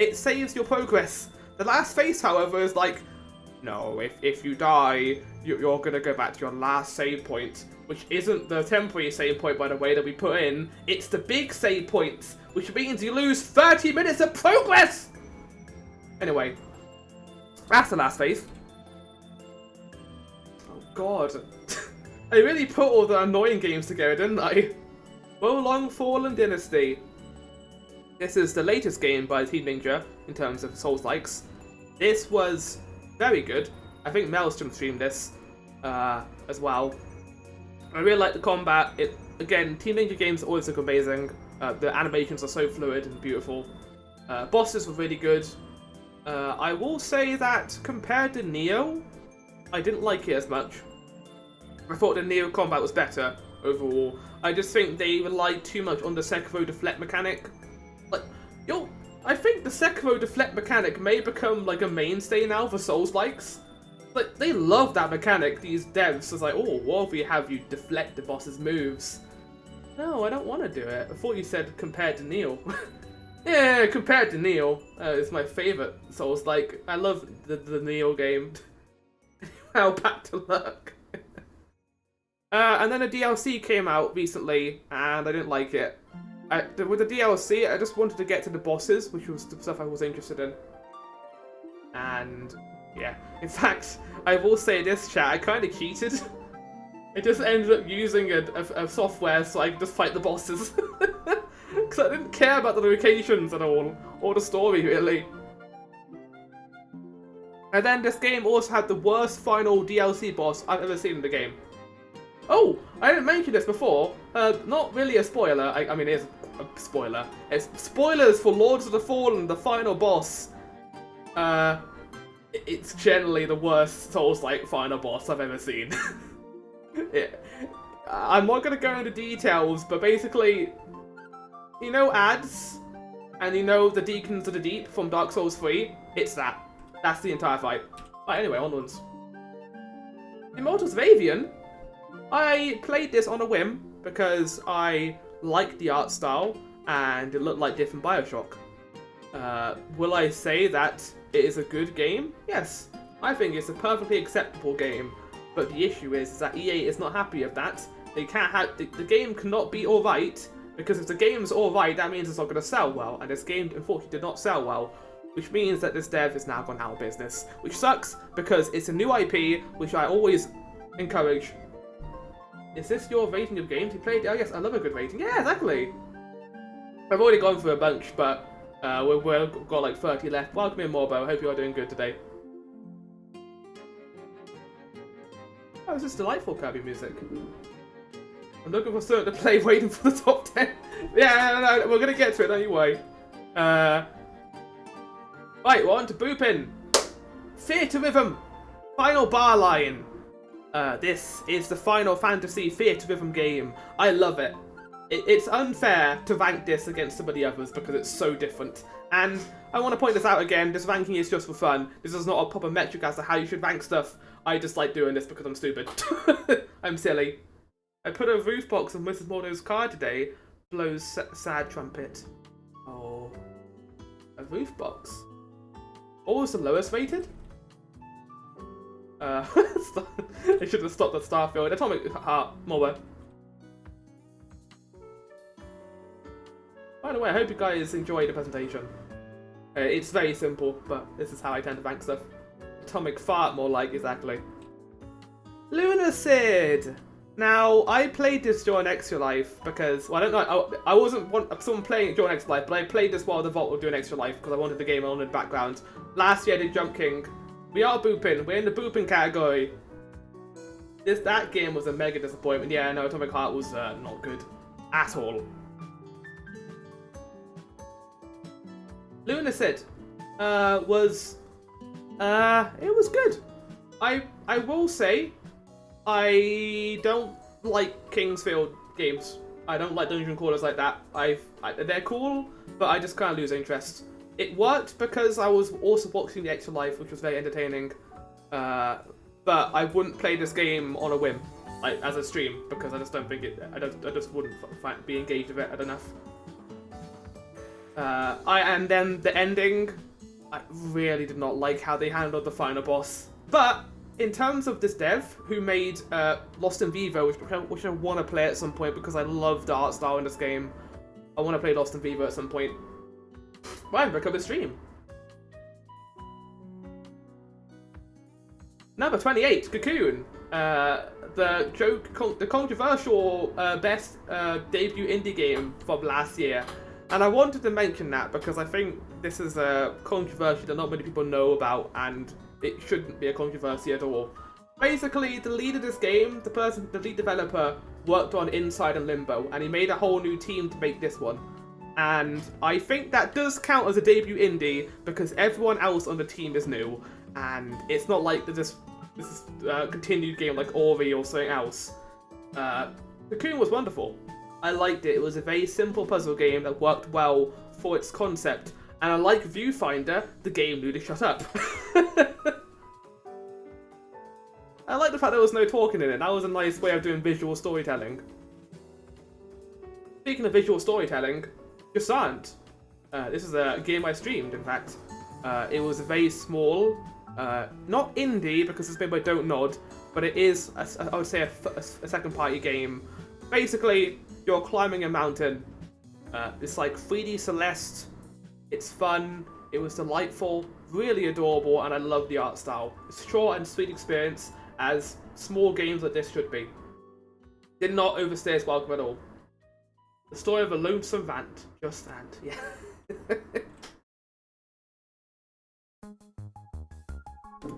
It saves your progress. The last phase, however, is like, no, if you die, you're gonna go back to your last save point, which isn't the temporary save point, by the way, that we put in. It's the big save points, which means you lose 30 minutes of progress! Anyway, that's the last phase. Oh god. I really put all the annoying games together, didn't I? Wolong Fallen Dynasty. This is the latest game by Team Ninja in terms of Souls-likes. This was very good. I think Maelstrom streamed this as well. I really like the combat. Again, Team Ninja games always look amazing. The animations are so fluid and beautiful. Bosses were really good. I will say that compared to Neo, I didn't like it as much. I thought the Neo combat was better overall. I just think they relied too much on the Sekiro deflect mechanic. I think the Sekiro deflect mechanic may become a mainstay now for Souls-likes. They love that mechanic, these devs. It's like, oh, what if we have you deflect the boss's moves? No, I don't want to do it. I thought you said compared to Neo. Yeah, compared to Neo. It's my favourite Souls-like. I love the Neo game. Well, back to luck. And then a DLC came out recently, and I didn't like it. With the DLC, I just wanted to get to the bosses, which was the stuff I was interested in. And, yeah. In fact, I will say this, chat, I kind of cheated. I just ended up using a software so I could just fight the bosses. Because I didn't care about the locations at all, or the story, really. And then this game also had the worst final DLC boss I've ever seen in the game. Oh, I didn't mention this before. Not really a spoiler. I mean, it is a spoiler. It's spoilers for Lords of the Fallen, the final boss. It's generally the worst Souls-like final boss I've ever seen. I'm not going to go into details, but basically, you know ads, and you know the Deacons of the Deep from Dark Souls 3? It's that. That's the entire fight. Right, anyway, onwards. Immortals of Avian? I played this on a whim because I liked the art style and it looked like different Bioshock. Will I say that it is a good game? Yes. I think it's a perfectly acceptable game, but the issue is that EA is not happy with that They can't have the game cannot be alright, because if the game's alright, that means it's not going to sell well, and this game unfortunately did not sell well, which means that this dev is now gone out of business, which sucks because it's a new IP, which I always encourage. Is this your rating of games you played? Oh yes, I love a good rating. Yeah, exactly. I've already gone through a bunch, but we've got like 30 left. Welcome in, Morbo. Hope you are doing good today. Oh, this is delightful Kirby music. I'm looking for something to play, waiting for the top 10. Yeah, no, we're gonna get to it, don't you worry. Right, we're on to Boopin. Theatre Rhythm. Final bar line. This is the Final Fantasy Theatre Rhythm game. I love it. It's unfair to rank this against some of the others because it's so different. And I want to point this out again, this ranking is just for fun. This is not a proper metric as to how you should rank stuff. I just like doing this because I'm stupid. I'm silly. I put a roof box on Mrs. Mordo's car today. Blows sad trumpet. Oh. A roof box? What was the lowest rated? They should have stopped at Starfield. Atomic Heart, Morbo. By the way, I hope you guys enjoyed the presentation. It's very simple, but this is how I tend to rank stuff. Atomic Fart, more like, exactly. Lunacid! Now, I played this during Extra Life because, well, I don't know, I wasn't someone playing it during Extra Life, but I played this while the Vault was doing Extra Life because I wanted the game on in the background. Last year I did Jump King. We are booping. We're in the booping category. That game was a mega disappointment. Yeah, no, Atomic Heart was not good at all. Lunacid was it was good. I will say I don't like Kingsfield games. I don't like dungeon crawlers like that. They're cool, but I just kind of lose interest. It worked because I was also watching the Extra Life, which was very entertaining. But I wouldn't play this game on a whim, like as a stream, because I just don't think it. I just wouldn't be engaged with it enough. And then the ending, I really did not like how they handled the final boss. But in terms of this dev who made Lost in Vivo, which I want to play at some point because I love the art style in this game. I want to play Lost in Vivo at some point. Why break up the stream? Number 28, Cocoon. The controversial best debut indie game from last year. And I wanted to mention that because I think this is a controversy that not many people know about, and it shouldn't be a controversy at all. Basically, the lead of this game, the lead developer, worked on Inside and Limbo, and he made a whole new team to make this one. And I think that does count as a debut indie because everyone else on the team is new, and it's not like this is a continued game like Ori or something else. Cocoon was wonderful. I liked it. It was a very simple puzzle game that worked well for its concept, and unlike Viewfinder, the game knew to shut up. I like the fact there was no talking in it. That was a nice way of doing visual storytelling. Speaking of visual storytelling, Jusant. This is a game I streamed, in fact. It was a very small, not indie because it's made by Don't Nod, but it is, I would say, a second party game. Basically, you're climbing a mountain. It's like 3D Celeste. It's fun. It was delightful, really adorable, and I love the art style. It's a short and sweet experience, as small games like this should be. Did not overstay its welcome at all. The story of a lonesome rant. Just rant, yeah.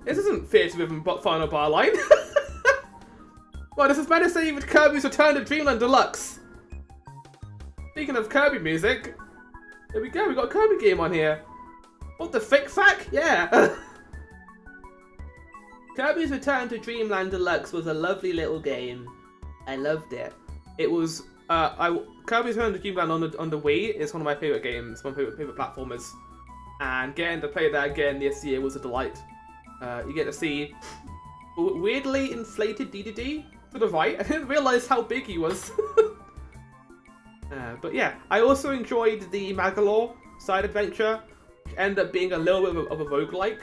This isn't Theatre Rhythm Final Bar Line. Well, this is meant to say with Kirby's Return to Dreamland Deluxe. Speaking of Kirby music, there we go, we got a Kirby game on here. What the fick-fack? Yeah. Kirby's Return to Dreamland Deluxe was a lovely little game. I loved it. It was, Kirby's Return to Dreamland on the Wii is one of my favourite games, one of my favourite platformers. And getting to play that again this year was a delight. You get to see weirdly inflated DDD to the right. I didn't realise how big he was. But yeah, I also enjoyed the Magalore side adventure, which ended up being a little bit of a roguelike,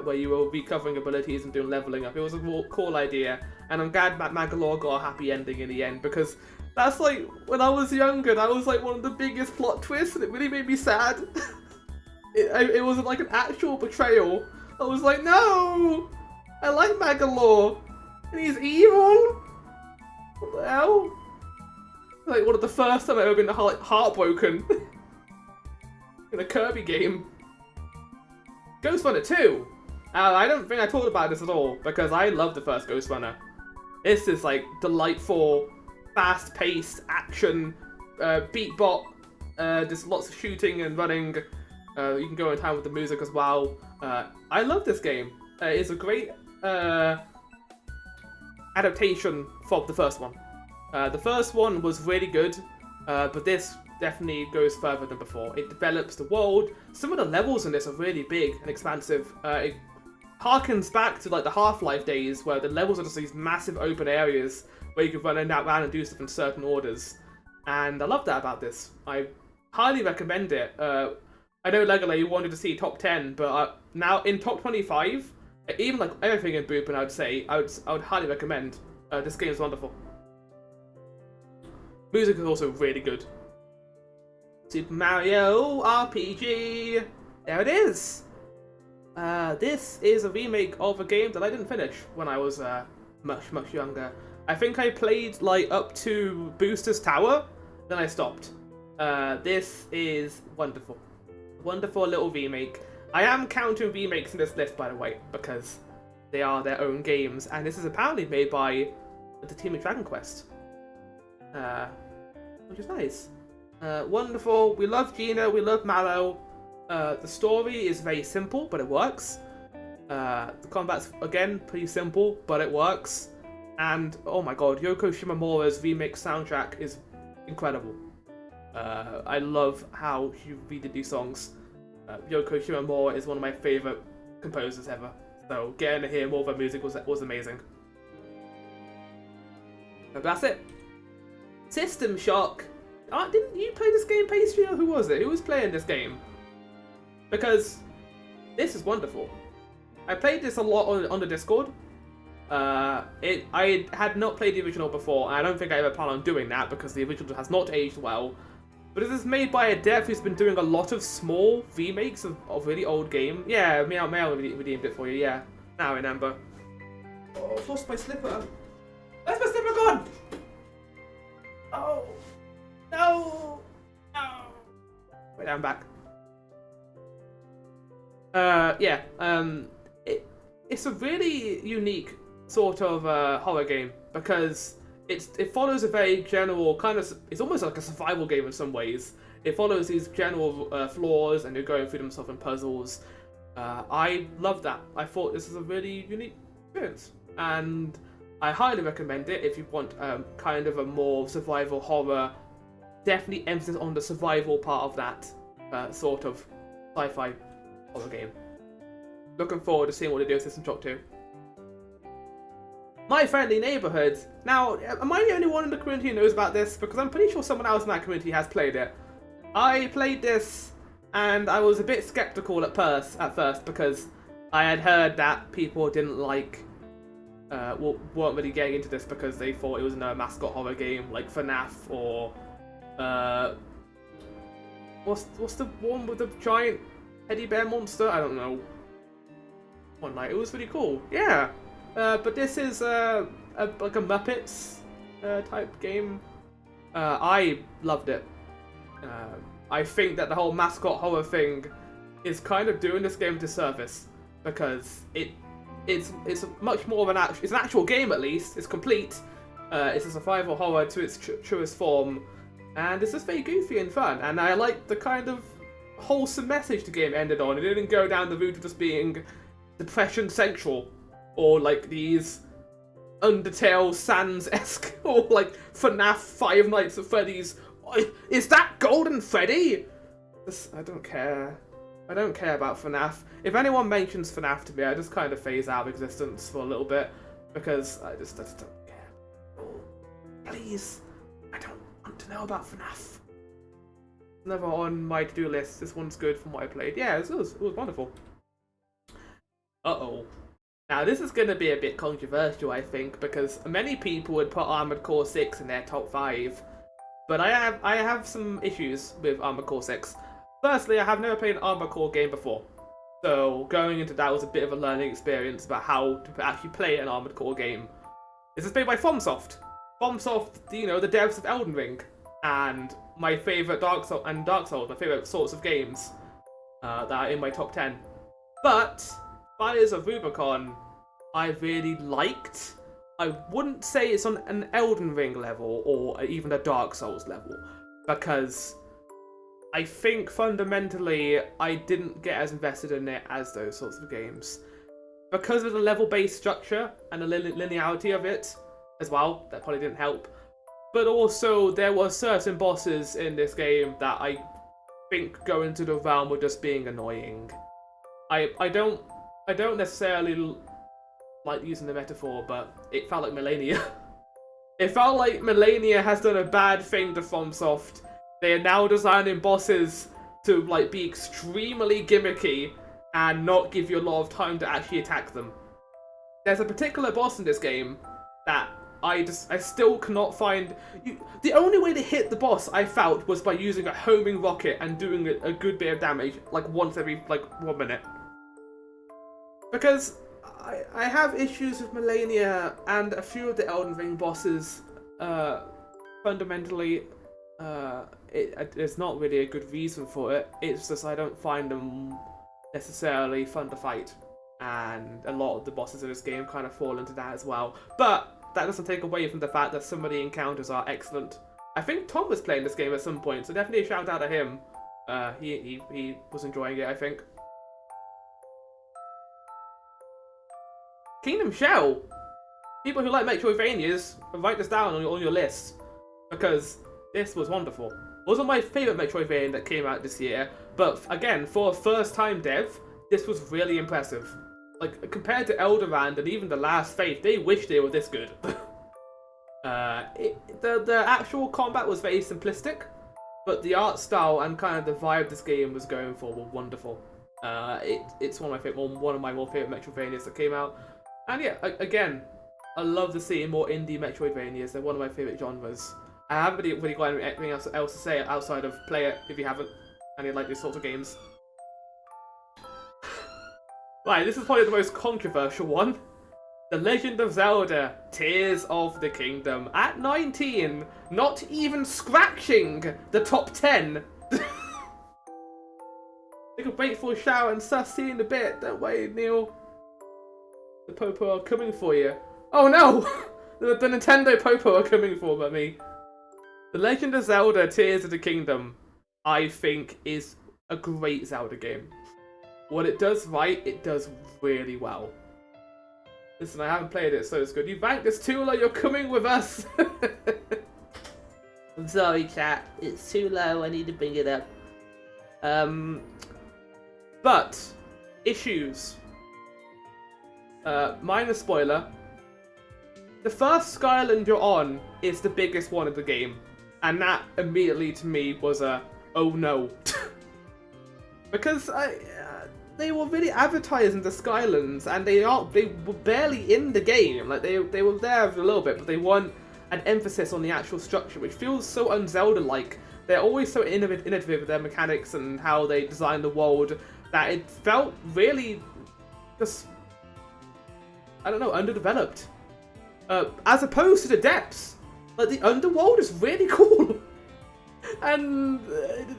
where you were recovering abilities and doing leveling up. It was a cool idea, And I'm glad that Mangalore got a happy ending in the end, because that's like, when I was younger, that was like one of the biggest plot twists, and it really made me sad. It wasn't like an actual betrayal. I was like, no! I like Mangalore! And he's evil? What the hell? Like one of the first time I've ever been heartbroken in a Kirby game. Ghost Runner 2! I don't think I talked about this at all, because I love the first Ghost Runner. This is like delightful, fast-paced action, beatbot, just lots of shooting and running. You can go in time with the music as well. I love this game. It's a great adaptation from the first one. The first one was really good, but this definitely goes further than before. It develops the world. Some of the levels in this are really big and expansive. It harkens back to like the Half-Life days, where the levels are just these massive open areas where you can run around and do stuff in certain orders. And I love that about this. I highly recommend it. I know Legole, you wanted to see top 10, but now in top 25, even like everything in Boopin, I would highly recommend. This game is wonderful. Music is also really good. Super Mario RPG. There it is. This is a remake of a game that I didn't finish when I was much younger. I think I played like up to Booster's Tower, then I stopped. This is wonderful. Wonderful little remake. I am counting remakes in this list, by the way, because they are their own games, and this is apparently made by the team of Dragon Quest. Which is nice. Wonderful. We love Gina, we love Mallow. The story is very simple, but it works. The combat's, again, pretty simple, but it works. And, oh my god, Yoko Shimomura's remake soundtrack is incredible. I love how she redid these songs. Yoko Shimomura is one of my favourite composers ever. So getting to hear more of her music was amazing. But that's it. System Shock. Didn't you play this game, Pastry, or who was it? Who was playing this game? Because this is wonderful. I played this a lot on the Discord. I had not played the original before, and I don't think I ever plan on doing that because the original has not aged well. But this is made by a dev who's been doing a lot of small remakes of really old games. Yeah, Mel redeemed it for you, yeah. Now I remember. Oh, I've lost my slipper. Where's my slipper gone? Oh. No. No. Wait, I'm back. Yeah. It's a really unique sort of horror game because it follows a very general kind of. It's almost like a survival game in some ways. It follows these general flaws, and you're going through them solving puzzles. I love that. I thought this is a really unique experience, and I highly recommend it if you want kind of a more survival horror. Definitely emphasis on the survival part of that sort of sci-fi horror game. Looking forward to seeing what they do with System Shock 2. My Friendly Neighborhood. Now, am I the only one in the community who knows about this? Because I'm pretty sure someone else in that community has played it. I played this, and I was a bit skeptical at first because I had heard that people didn't like, weren't really getting into this because they thought it was a mascot horror game like FNAF or, what's the one with the giant teddy bear monster? I don't know. One night, it was really cool. Yeah. But this is like a Muppets type game. I loved it. I think that the whole mascot horror thing is kind of doing this game a disservice because it's much more of it's an actual game at least. It's complete. It's a survival horror to its truest form, and it's just very goofy and fun. And I like the kind of wholesome message the game ended on. It didn't go down the route of just being depression central. Or like these Undertale Sans-esque, or like FNAF Five Nights at Freddy's. Is that Golden Freddy? I don't care. I don't care about FNAF. If anyone mentions FNAF to me, I just kind of phase out of existence for a little bit. Because I just don't care. Oh, please. I don't want to know about FNAF. Never on my to-do list. This one's good from what I played. Yeah, it was wonderful. Uh-oh. Now, this is going to be a bit controversial, I think, because many people would put Armored Core 6 in their top 5. But I have some issues with Armored Core 6. Firstly, I have never played an Armored Core game before. So, going into that was a bit of a learning experience about how to actually play an Armored Core game. This is made by FromSoft. FromSoft, you know, the devs of Elden Ring. And my favourite Dark Souls, my favourite sorts of games that are in my top 10. But Fires of Rubicon, I really liked. I wouldn't say it's on an Elden Ring level or even a Dark Souls level, because I think fundamentally I didn't get as invested in it as those sorts of games. Because of the level-based structure and the linearity of it as well, that probably didn't help. But also, there were certain bosses in this game that I think go into the realm of just being annoying. I don't necessarily like using the metaphor, but it felt like Melania. It felt like Melania has done a bad thing to FromSoft. They are now designing bosses to like be extremely gimmicky and not give you a lot of time to actually attack them. There's a particular boss in this game that I still cannot find. The only way to hit the boss, I felt, was by using a homing rocket and doing a good bit of damage, like once every like 1 minute. Because I have issues with Melania and a few of the Elden Ring bosses. Fundamentally, there's not really a good reason for it. It's just I don't find them necessarily fun to fight, and a lot of the bosses in this game kind of fall into that as well. But that doesn't take away from the fact that some of the encounters are excellent. I think Tom was playing this game at some point, so definitely a shout out to him. He was enjoying it, I think. Kingdom Shell! People who like Metroidvanias, write this down on your list, because this was wonderful. It wasn't my favourite Metroidvania that came out this year, but again, for a first-time dev, this was really impressive. Like, compared to Elderland and even The Last Faith, they wish they were this good. The actual combat was very simplistic, but the art style and kind of the vibe this game was going for were wonderful. It's one of my more favourite Metroidvanias that came out. And yeah, again, I love to see more indie Metroidvanias. They're one of my favourite genres. I haven't really got anything else to say outside of play it if you haven't, and you like these sorts of games. Right, this is probably the most controversial one. The Legend of Zelda Tears of the Kingdom at 19, not even scratching the top 10. Take a grateful shower and sus in a bit. Don't worry, Neil. The Popo are coming for you. Oh no! the Nintendo Popo are coming for me. The Legend of Zelda Tears of the Kingdom, I think, is a great Zelda game. What it does right, it does really well. Listen, I haven't played it, so it's good. You banked this too low, you're coming with us! I'm sorry, chat. It's too low, I need to bring it up. But, issues. Minor spoiler. The first Skyland you're on is the biggest one of the game. And that immediately to me was a, oh no. Because they were really advertising the Skylands, and they were barely in the game. Like they were there for a little bit, but they weren't an emphasis on the actual structure, which feels so un-Zelda-like. They're always so innovative with their mechanics and how they design the world that it felt really just, I don't know, underdeveloped. As opposed to the depths. Like, the underworld is really cool. And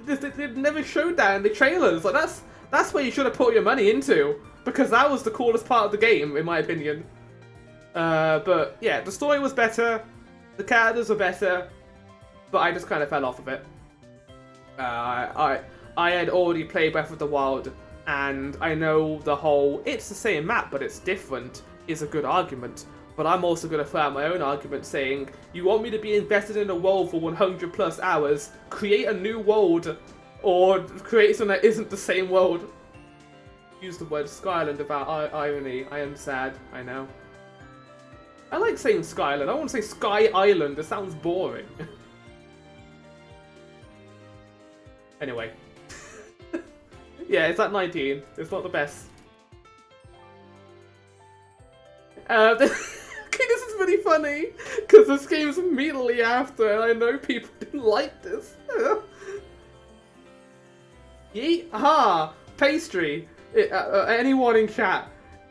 they never showed that in the trailers. Like, that's where you should have put your money into. Because that was the coolest part of the game, in my opinion. But, yeah, the story was better. The characters were better. But I just kind of fell off of it. I had already played Breath of the Wild. And I know the whole, it's the same map, but it's different, is a good argument. But I'm also going to throw out my own argument saying, you want me to be invested in a world for 100 plus hours, create a new world, or create something that isn't the same world. Use the word Skyland without irony. I am sad, I know. I like saying Skyland, I want to say Sky Island, it sounds boring. Anyway. Yeah, it's at 19, it's not the best. Okay, this is really funny, because this game's immediately after, and I know people didn't like this. Yeet, aha, pastry. Anyone in chat,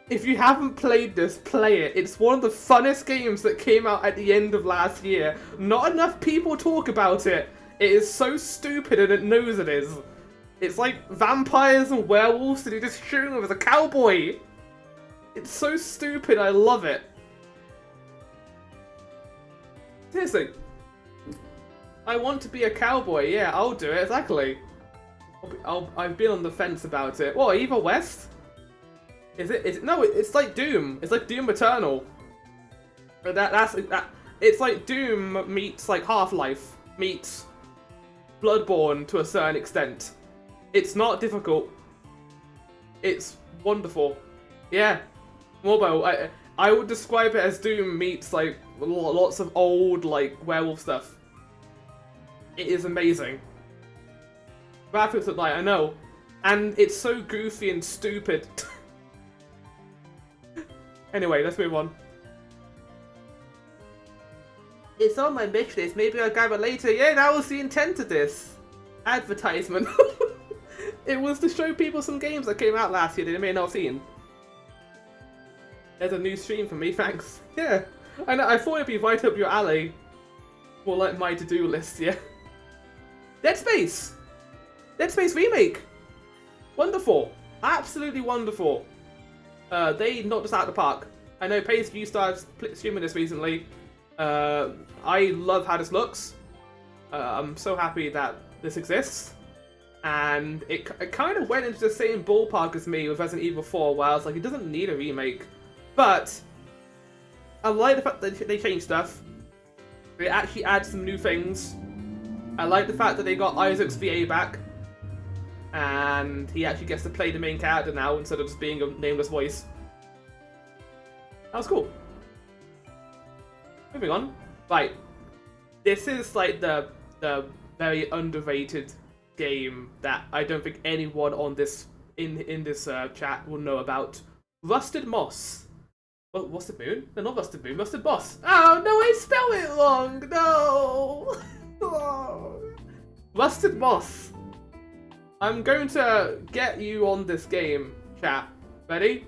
if you haven't played this, play it. It's one of the funnest games that came out at the end of last year. Not enough people talk about it. It is so stupid and it knows it is. It's like vampires and werewolves and you just shoot them as a cowboy. It's so stupid, I love it. Seriously. I want to be a cowboy, yeah, I'll do it, exactly. I've been on the fence about it. What, Evil West? Is it? No, it's like Doom. It's like Doom Eternal. But it's like Doom meets like Half-Life meets Bloodborne to a certain extent. It's not difficult. It's wonderful. Yeah. Morbo, I would describe it as Doom meets like lots of old like werewolf stuff. It is amazing. Graphics look like, I know. And it's so goofy and stupid. Anyway, let's move on. It's on my wish list. Maybe I'll grab it later. Yeah, that was the intent of this advertisement. It was to show people some games that came out last year that they may not have seen. There's a new stream for me, thanks. Yeah, I know. I thought it'd be right up your alley. More like my to-do list, yeah. Dead Space! Dead Space Remake! Wonderful. Absolutely wonderful. They knocked us out of the park. I know Paige, you started streaming this recently. I love how this looks. I'm so happy that this exists. And it kind of went into the same ballpark as me with Resident Evil 4, where I was like, it doesn't need a remake. But I like the fact that they changed stuff. They actually add some new things. I like the fact that they got Isaac's VA back. And he actually gets to play the main character now instead of just being a nameless voice. That was cool. Moving on. Right. This is like the very underrated game that I don't think anyone on this in this chat will know about. Rusted Moss. Oh, Rusted Moon? No, not Rusted Moon. Rusted Moss. Oh no, I spelled it wrong. No. Oh. Rusted Moss. I'm going to get you on this game, chat. Ready?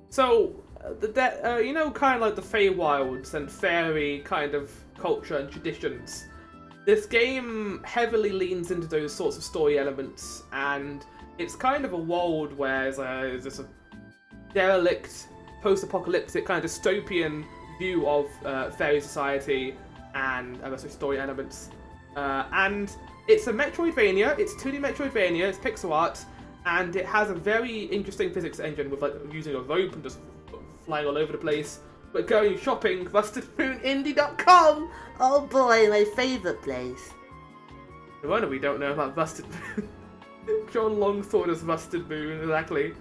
So, you know, kind of like the Feywilds and fairy kind of culture and traditions. This game heavily leans into those sorts of story elements, and it's kind of a world where there's this derelict, post-apocalyptic kind of dystopian view of fairy society and other story elements. And it's a Metroidvania, it's 2D Metroidvania, it's pixel art, and it has a very interesting physics engine with like using a rope and just flying all over the place. But going shopping, BustedMoonIndie.com! Oh boy, my favourite place. No wonder we don't know about Busted Moon. John Longsword as Busted Moon, exactly.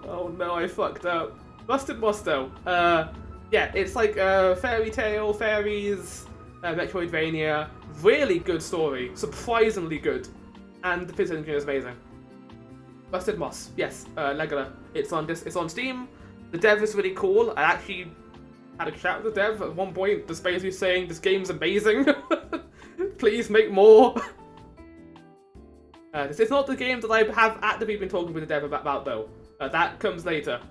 Oh no, I fucked up. Busted Moss though. Yeah, it's like a fairy tale, fairies, Metroidvania. Really good story, surprisingly good, and the physics engine is amazing. Busted Moss, yes, Legola. It's on Steam. The dev is really cool. I actually had a chat with the dev at one point, just basically saying this game's amazing. Please make more. This is not the game that I have actively been talking with the dev about though. That comes later.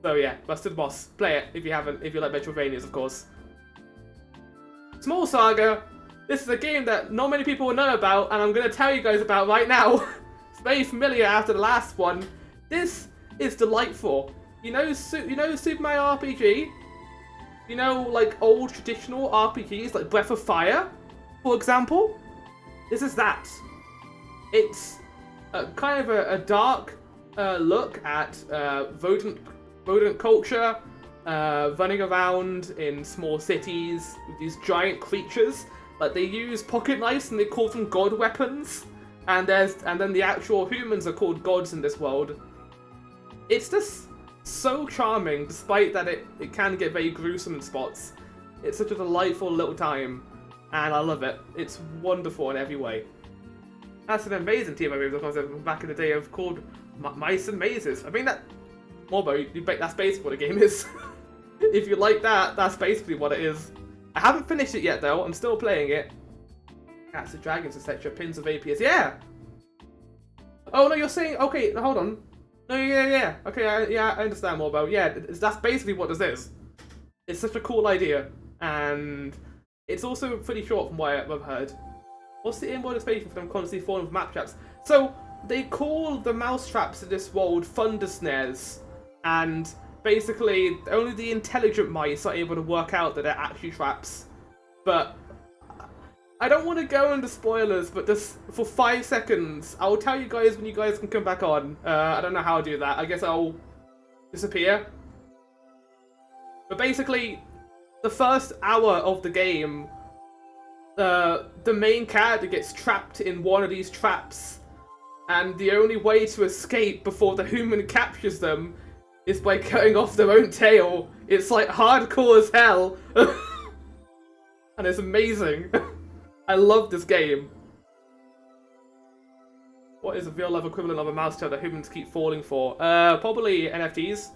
So yeah, Busted Moss. Play it if you haven't, if you like Metroidvanias, of course. Small Saga. This is a game that not many people will know about, and I'm going to tell you guys about right now. It's very familiar after the last one. This is delightful. You know Super Mario RPG? You know, like old traditional RPGs like Breath of Fire, for example? This is that. It's kind of a dark look at rodent culture, running around in small cities with these giant creatures. Like they use pocket knives and they call them god weapons, and then the actual humans are called gods in this world. It's just so charming, despite that it can get very gruesome in spots. It's such a delightful little time, and I love it. It's wonderful in every way. That's an amazing team I moved back in the day of called Mice and Mazes. I mean Morbo, that's basically what a game is. If you like that, that's basically what it is. I haven't finished it yet though, I'm still playing it. Cats and dragons, etc. Pins of APS, yeah! Oh no, you're saying, okay, hold on. No, yeah. Okay, I understand Morbo. Yeah, that's basically what this is. It's such a cool idea, and it's also pretty short from what I've heard. What's the inward explanation for them constantly falling from map traps? So, they call the mouse traps in this world thunder snares, and basically only the intelligent mice are able to work out that they're actually traps. But I don't want to go into spoilers, but just for 5 seconds, I'll tell you guys when you guys can come back on. I don't know how I'll do that. I guess I'll disappear. But basically, the first hour of the game, the main character gets trapped in one of these traps, and the only way to escape before the human captures them is by cutting off their own tail. It's like hardcore as hell. And it's amazing. I love this game. What is the real life equivalent of a mouse tail that humans keep falling for? Probably NFTs.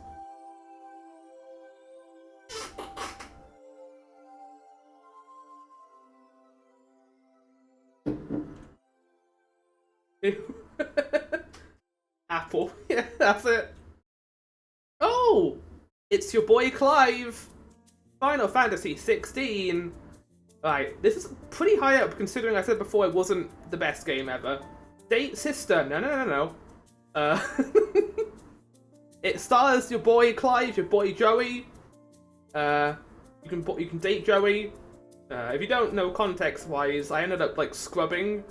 Apple. Yeah, that's it. Oh! It's your boy Clive! Final Fantasy 16. Right, this is pretty high up considering I said before it wasn't the best game ever. Date sister. No. It stars your boy Clive, your boy Joey. You can date Joey. If you don't know context-wise, I ended up like scrubbing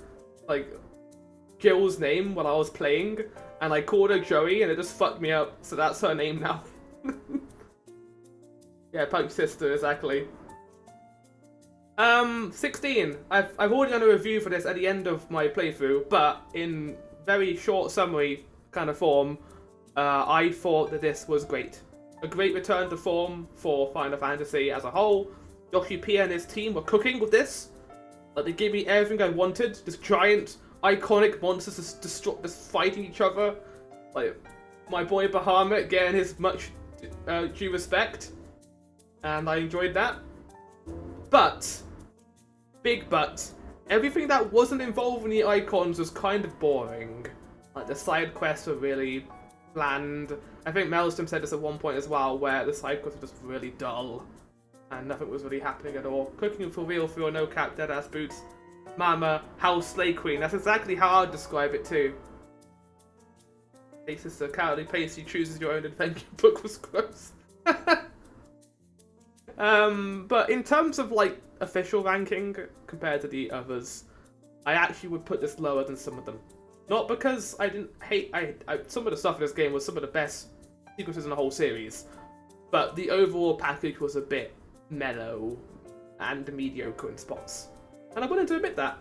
like Jill's name while I was playing, and I called her Joey, and it just fucked me up. So that's her name now. Yeah, punk sister, exactly. 16. I've already done a review for this at the end of my playthrough, but in very short summary kind of form, I thought that this was great. A great return to form for Final Fantasy as a whole. Yoshi P and his team were cooking with this. Like, they gave me everything I wanted. This giant, iconic monsters just fighting each other. Like, my boy Bahamut getting his much due respect. And I enjoyed that. But, big but, everything that wasn't involved in the icons was kind of boring. Like, the side quests were really bland. I think Maelstrom said this at one point as well, where the side quests were just really dull. And nothing was really happening at all. Cooking for real for your no-cap dead-ass boots. Mama, House Slay Queen. That's exactly how I'd describe it too. Hey sister, cowardly pasty chooses your own adventure book was gross. But in terms of like official ranking compared to the others, I actually would put this lower than some of them. Not because I didn't hate, some of the stuff in this game was some of the best sequences in the whole series, but the overall package was a bit mellow and mediocre in spots. And I'm willing to admit that,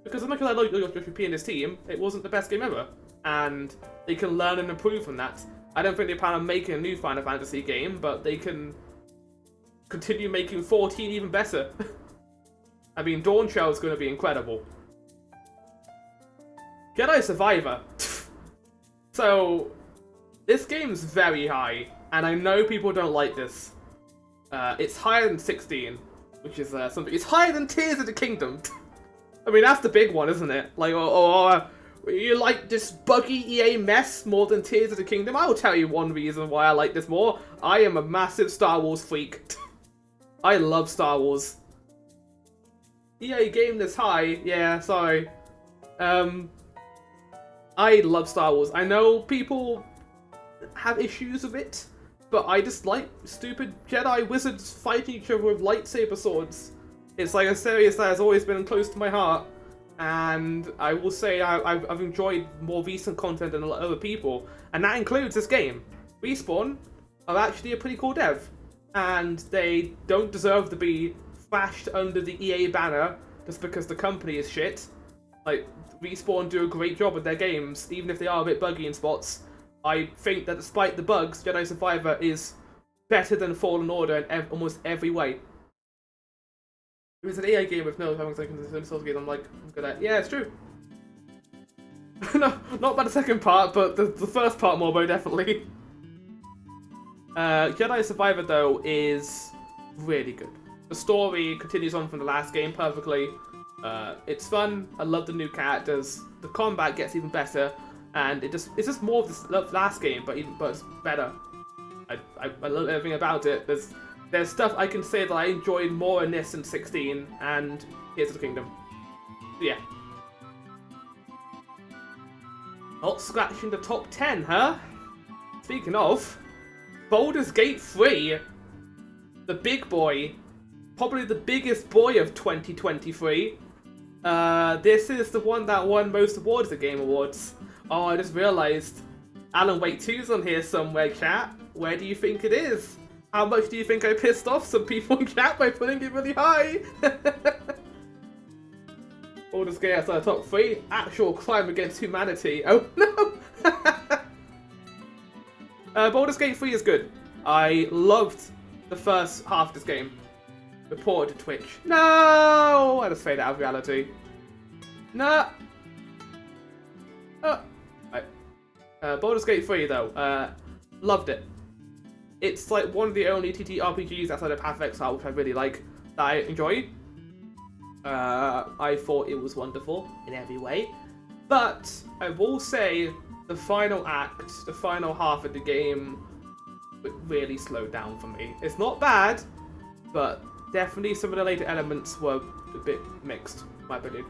because as much as I like Yoshi P and his team, it wasn't the best game ever, and they can learn and improve from that. I don't think they plan on making a new Final Fantasy game, but they can continue making 14 even better. I mean, Dawn Trail is going to be incredible. Jedi Survivor. So, this game's very high, and I know people don't like this. It's higher than 16, which is something. It's higher than Tears of the Kingdom. I mean, that's the big one, isn't it? Like, you like this buggy EA mess more than Tears of the Kingdom? I'll tell you one reason why I like this more. I am a massive Star Wars freak. I love Star Wars. EA game this high? Yeah, sorry. I love Star Wars. I know people have issues with it, but I just like stupid Jedi wizards fighting each other with lightsaber swords. It's like a series that has always been close to my heart, and I will say I've enjoyed more recent content than a lot of other people, and that includes this game. Respawn are actually a pretty cool dev, and they don't deserve to be thrashed under the EA banner just because the company is shit. Like, Respawn do a great job with their games, even if they are a bit buggy in spots. I think that despite the bugs, Jedi Survivor is better than Fallen Order in almost every way. It was an EA game with no having seconds in Souls game. I'm like, I'm good at. Yeah, it's true. No, not by the second part, but the first part more, definitely. Jedi Survivor, though, is really good. The story continues on from the last game perfectly. It's fun. I love the new characters. The combat gets even better, and it's just more of the last game, but it's better. I love everything about it. There's stuff I can say that I enjoyed more in this than 16, and Here's the Kingdom. So, yeah. Not scratching the top 10, huh? Speaking of, Baldur's Gate 3, the big boy, probably the biggest boy of 2023. This is the one that won most awards at Game Awards. Oh, I just realised Alan Wake 2's on here somewhere, chat. Where do you think it is? How much do you think I pissed off some people in chat by putting it really high? Baldur's Gate outside the top 3. Actual crime against humanity. Oh no! Baldur's Gate 3 is good. I loved the first half of this game. Reported to Twitch. No! I just fade out of reality. No! Baldur's Gate 3 though. Loved it. It's like one of the only TTRPGs outside of Path of Exile which I really like, that I enjoy. I thought it was wonderful in every way. But I will say the final act, the final half of the game really slowed down for me. It's not bad, but definitely some of the later elements were a bit mixed, in my opinion.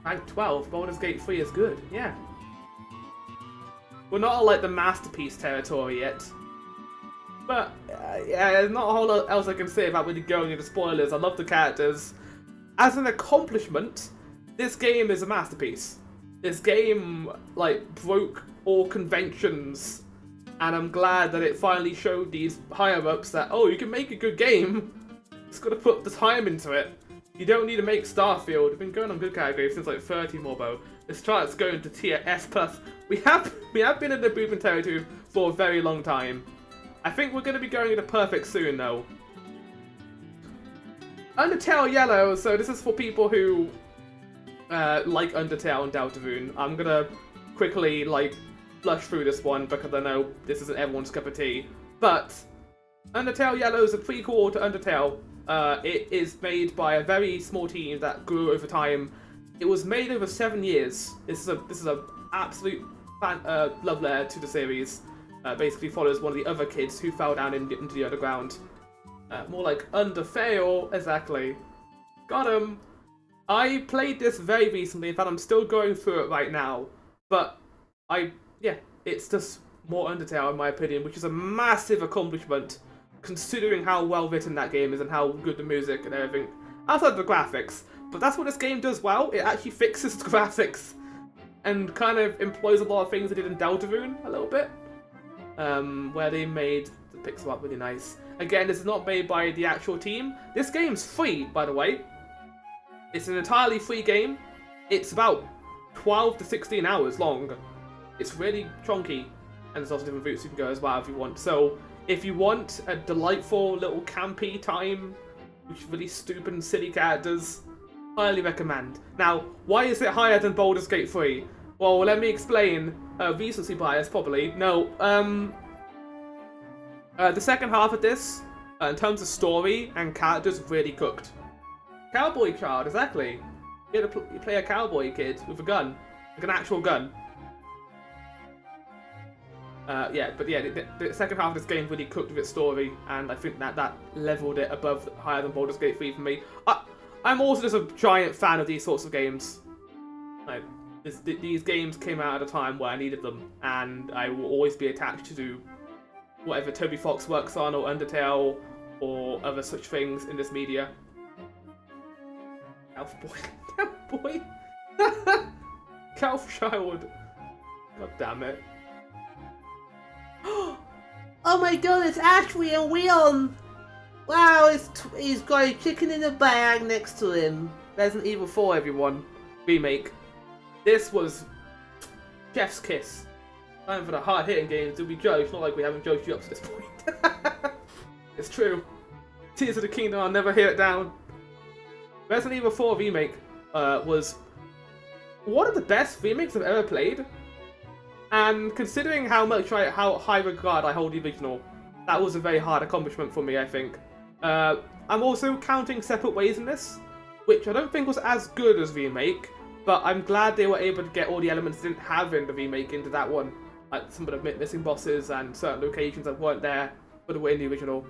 Rank 12, Baldur's Gate 3 is good, yeah. We're not at, like, the masterpiece territory yet. But, yeah, there's not a whole lot else I can say about really going into spoilers. I love the characters. As an accomplishment, this game is a masterpiece. This game, like, broke all conventions. And I'm glad that it finally showed these higher-ups that, oh, you can make a good game. Just gotta put the time into it. You don't need to make Starfield. We've been going on good categories since like 30 Morbo. This chart's going to tier S+. We have been in the movement territory for a very long time. I think we're going to be going into perfect soon though. Undertale Yellow, so this is for people who like Undertale and Deltarune. I'm going to quickly like flush through this one because I know this isn't everyone's cup of tea. But Undertale Yellow is a prequel to Undertale. It is made by a very small team that grew over time. It was made over 7 years. This is a absolute love letter to the series. Basically follows one of the other kids who fell down into the underground. More like Underfail, exactly. Got him. I played this very recently. In fact, I'm still going through it right now. But it's just more Undertale in my opinion, which is a massive accomplishment, considering how well written that game is and how good the music and everything, outside of the graphics. But that's what this game does well. It actually fixes the graphics and kind of employs a lot of things they did in Deltarune a little bit, where they made the pixel art really nice. Again, this is not made by the actual team. This game's free, by the way. It's an entirely free game. It's about 12 to 16 hours long. It's really chunky, and there's also different routes you can go as well if you want. So if you want a delightful little campy time, which is really stupid and silly characters, highly recommend. Now, why is it higher than Baldur's Gate 3? Well, let me explain. Recency bias, probably. No, the second half of this, in terms of story and characters, really cooked. Cowboy child, exactly. You play a cowboy kid with a gun, like an actual gun. The second half of this game really cooked with its story, and I think that leveled it higher than Baldur's Gate 3 for me. I'm also just a giant fan of these sorts of games. Like, these games came out at a time where I needed them, and I will always be attached to whatever Toby Fox works on, or Undertale, or other such things in this media. Elf boy. Elf boy. Calf child. God damn it. Oh my god, it's Ashley and Leon! Wow, he's got a chicken in a bag next to him. Resident Evil 4, everyone. Remake. This was chef's kiss. Time for the hard-hitting games to be judged, not like we haven't judged you up to this point. It's true. Tears of the Kingdom, I'll never hear it down. Resident Evil 4 Remake was one of the best remakes I've ever played. And considering how high regard I hold the original, that was a very hard accomplishment for me, I think. I'm also counting Separate Ways in this, which I don't think was as good as remake, but I'm glad they were able to get all the elements they didn't have in the remake into that one. Like some of the missing bosses and certain locations that weren't there, but were in the original.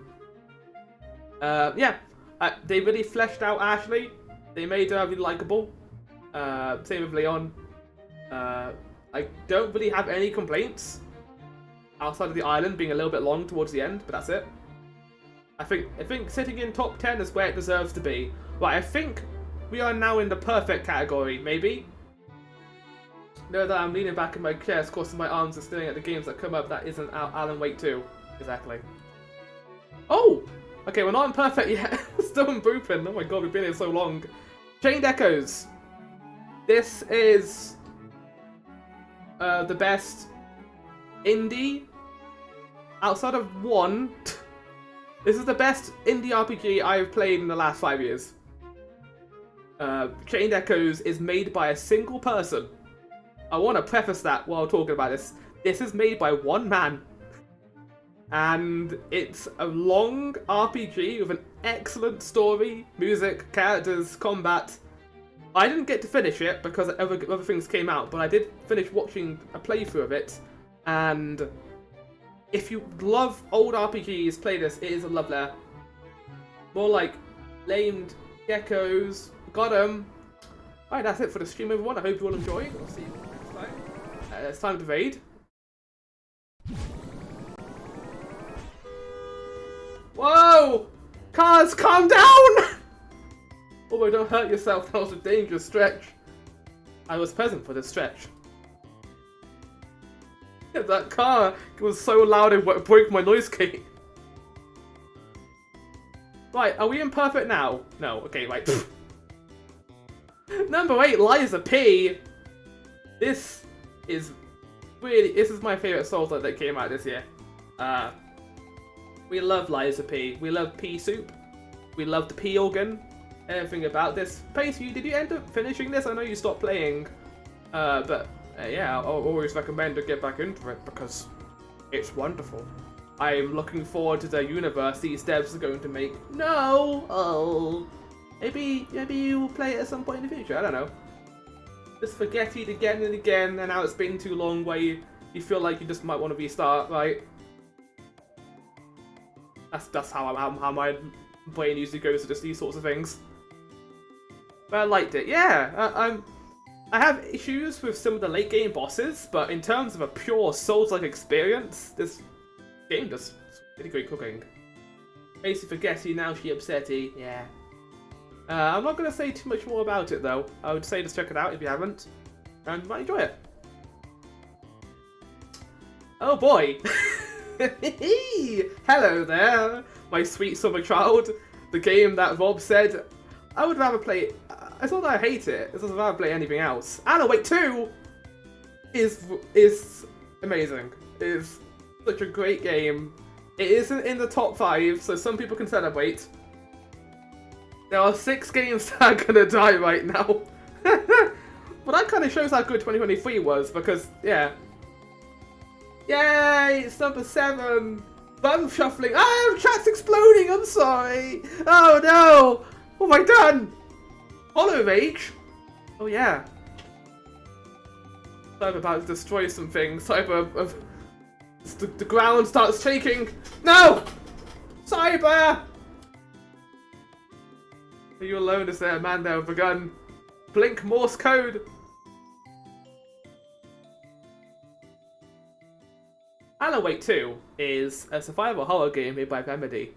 They really fleshed out Ashley. They made her really likable. Same with Leon. I don't really have any complaints outside of the island being a little bit long towards the end, but that's it. I think sitting in top 10 is where it deserves to be. Right, I think we are now in the perfect category, maybe. Know that I'm leaning back in my chair, crossing my arms and staring at the games that come up that isn't Alan Wake 2. Exactly. Oh! Okay, we're not in perfect yet. Still in Boopin. Oh my god, we've been here so long. Chained Echoes. This is the best indie outside of one. This is the best indie RPG I've played in the last 5 years. Chained Echoes is made by a single person. I want to preface that while talking about this. This is made by one man. And it's a long RPG with an excellent story, music, characters, combat. I didn't get to finish it because other things came out, but I did finish watching a playthrough of it. And if you love old RPGs, play this. It is a love letter. More like lamed geckos. Got 'em. Alright, that's it for the stream, everyone. I hope you all enjoy. We'll see you next time. It's time to raid. Whoa! Cars, calm down! Oh, don't hurt yourself. That was a dangerous stretch. I was present for this stretch. That car was so loud it broke my noise gate. Right, are we imperfect now? No, okay, right. Number 8, Liza P. This is my favourite Souls-like that came out this year. We love Liza P. We love Pea Soup. We love the P organ. Everything about this. Pace, did you end up finishing this? I know you stopped playing. Yeah, I'll always recommend to get back into it because it's wonderful. I'm looking forward to the universe these devs are going to make. No! Oh. Maybe you will play it at some point in the future. I don't know. Just forget it again and again, and now it's been too long where you feel like you just might want to restart, right? That's how my brain usually goes to just these sorts of things. But I liked it. Yeah, I have issues with some of the late game bosses, but in terms of a pure Souls-like experience, this game does really great cooking. Basically forgetty, now she upsetty, yeah. I'm not going to say too much more about it though. I would say just check it out if you haven't, and you might enjoy it. Oh boy! Hello there, my sweet summer child. The game that Rob said I would rather play. It's not that I hate it. It's just I'd rather play anything else. Alan Wake 2 is amazing. It is such a great game. It isn't in the top 5, so some people can celebrate. There are 6 games that are gonna die right now. But that kind of shows how good 2023 was, because yeah. Yay! It's number 7. Bum shuffling. Oh, chat's exploding. I'm sorry. Oh no! What have I done? Hollow Rage? Oh yeah. I'm about to destroy some things. The ground starts shaking. No! Cyber! Are you alone? Is there a man there with a gun? Blink Morse code. Alan Wake 2 is a survival horror game made by Remedy.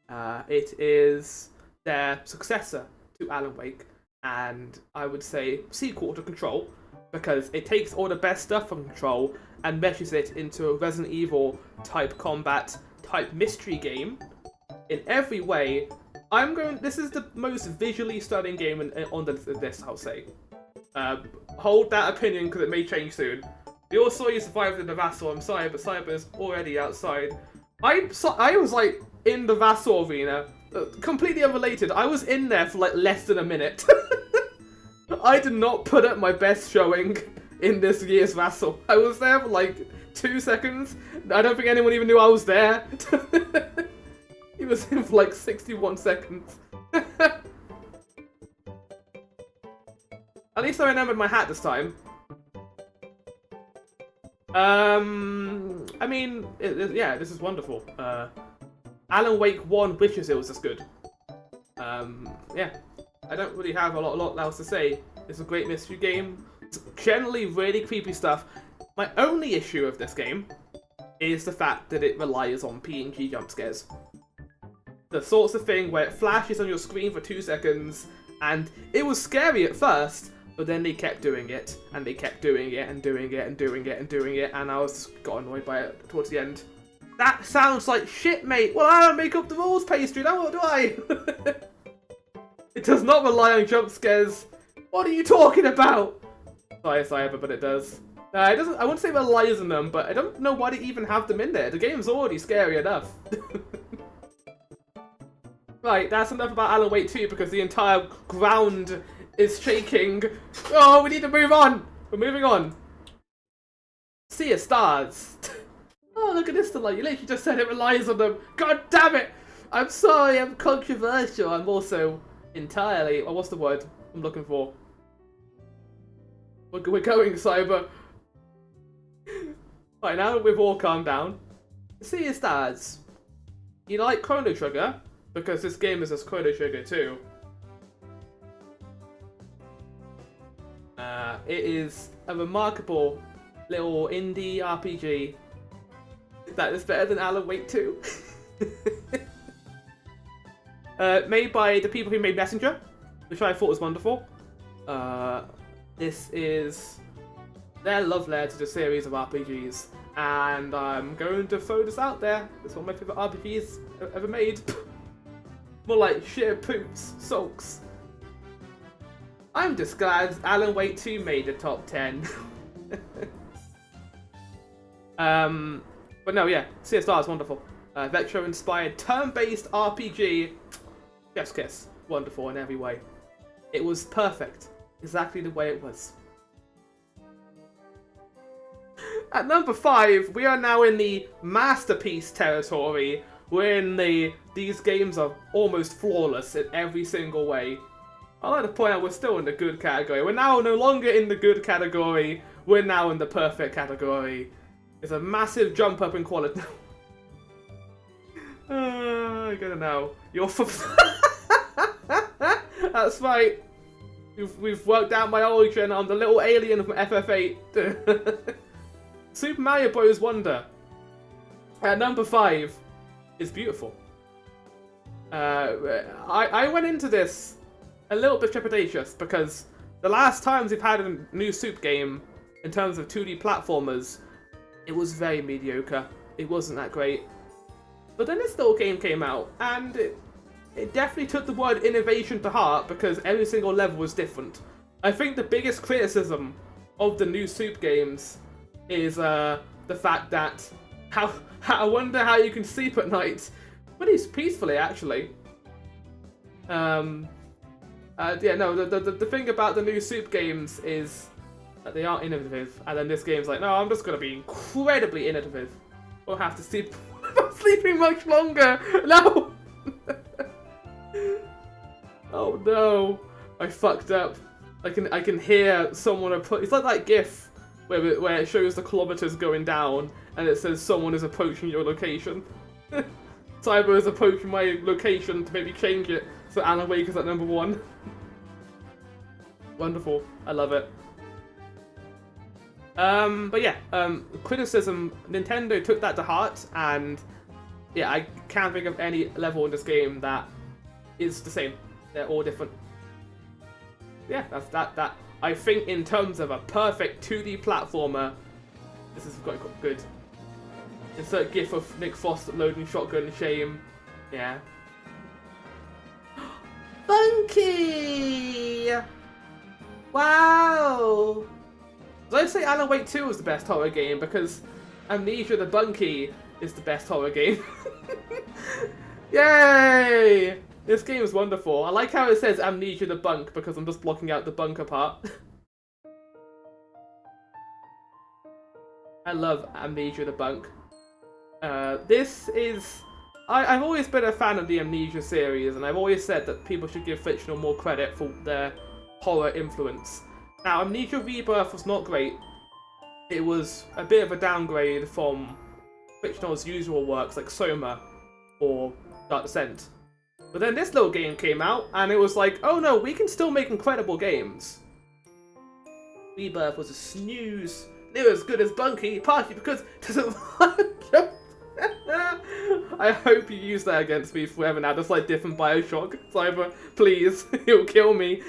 It is their successor to Alan Wake, and I would say sequel to Control, because it takes all the best stuff from Control and meshes it into a Resident Evil type combat, type mystery game. In every way, this is the most visually stunning game on this, I'll say. Hold that opinion because it may change soon. We all saw you survive in the Vassal. I'm sorry, but Cyber is already outside. I was like in the Vassal arena, completely unrelated. I was in there for like less than a minute. I did not put up my best showing. in this year's Vassal. I was there for like 2 seconds. I don't think anyone even knew I was there. He was in for like 61 seconds. At least I remembered my hat this time. I mean, yeah, this is wonderful. Alan Wake 1 wishes it was as good. Yeah, I don't really have a lot else to say. It's a great mystery game. It's generally really creepy stuff. My only issue of this game is the fact that it relies on PNG jump scares. The sorts of thing where it flashes on your screen for 2 seconds, and it was scary at first, but then they kept doing it, and they kept doing it, and doing it, and doing it, and doing it, and I got annoyed by it towards the end. That sounds like shit, mate. Well, I don't make up the rules, Pastry, now what do I? It does not rely on jump scares. What are you talking about? Sorry, but it does. It doesn't. I wouldn't say it relies on them, but I don't know why they even have them in there. The game's already scary enough. Right, that's enough about Alan Wake 2 because the entire ground is shaking. Oh, we need to move on. We're moving on. Sea of Stars. Oh, look at this delight. You literally just said it relies on them. God damn it. I'm sorry, I'm controversial. I'm also entirely... Oh, what's the word I'm looking for? We're going, Cyber. Right, now that we've all calmed down. Sea of Stars. You like Chrono Trigger? Because this game is as Chrono Trigger too. It is a remarkable little indie RPG that is better than Alan Wake 2. Made by the people who made Messenger, which I thought was wonderful. This is their love letter to the series of RPGs, and I'm going to throw this out there. It's one of my favorite RPGs ever made. More like sheer poops, sulks. I'm just glad Alan Wake 2 made the top 10. But no, yeah, Sea of Stars, wonderful. Retro-inspired turn-based RPG. Chef's kiss. Wonderful in every way. It was perfect. Exactly the way it was. At number 5, we are now in the masterpiece territory. We're in these games are almost flawless in every single way. I like to point out we're still in the good category. We're now no longer in the good category. We're now in the perfect category. It's a massive jump up in quality. I gotta know. You're That's right. We've worked out my origin. I'm the little alien from FF8. Super Mario Bros. Wonder. At number 5 is beautiful. I went into this a little bit trepidatious because the last times we've had a new Soup game in terms of 2D platformers, it was very mediocre. It wasn't that great. But then this little game came out, and it definitely took the word innovation to heart because every single level was different. I think the biggest criticism of the new Soup games is the fact that I wonder how you can sleep at night. Pretty peacefully, actually. Yeah, no, the thing about the new Soup games is that they aren't innovative, and then this game's like, no, I'm just gonna be incredibly innovative. We'll have to sleep. I'm not sleeping much longer. No. Oh no, I fucked up. I can hear someone approach. It's like that GIF where it shows the kilometers going down, and it says someone is approaching your location. Cyber is approaching my location to maybe change it, so Alan Wake is at number 1. Wonderful. I love it. But yeah, criticism, Nintendo took that to heart, and yeah, I can't think of any level in this game that is the same. They're all different. Yeah, that's that. I think in terms of a perfect 2D platformer, this is quite good. Insert gif of Nick Frost loading shotgun, shame. Yeah. Bunky! Wow! I'd say Alan Wake 2 was the best horror game because Amnesia the Bunky is the best horror game. Yay! This game is wonderful. I like how it says Amnesia the Bunk because I'm just blocking out the bunker part. I love Amnesia the Bunk. This is... I've always been a fan of the Amnesia series, and I've always said that people should give Fictional more credit for their horror influence. Now, Amnesia Rebirth was not great. It was a bit of a downgrade from Fictional's usual works like Soma or Dark Descent. But then this little game came out, and it was like, oh no, we can still make incredible games. Rebirth was a snooze. Near as good as Bunky, partly because it doesn't jump. I hope you use that against me forever now, just like different Bioshock. Cyber, please, you'll kill me.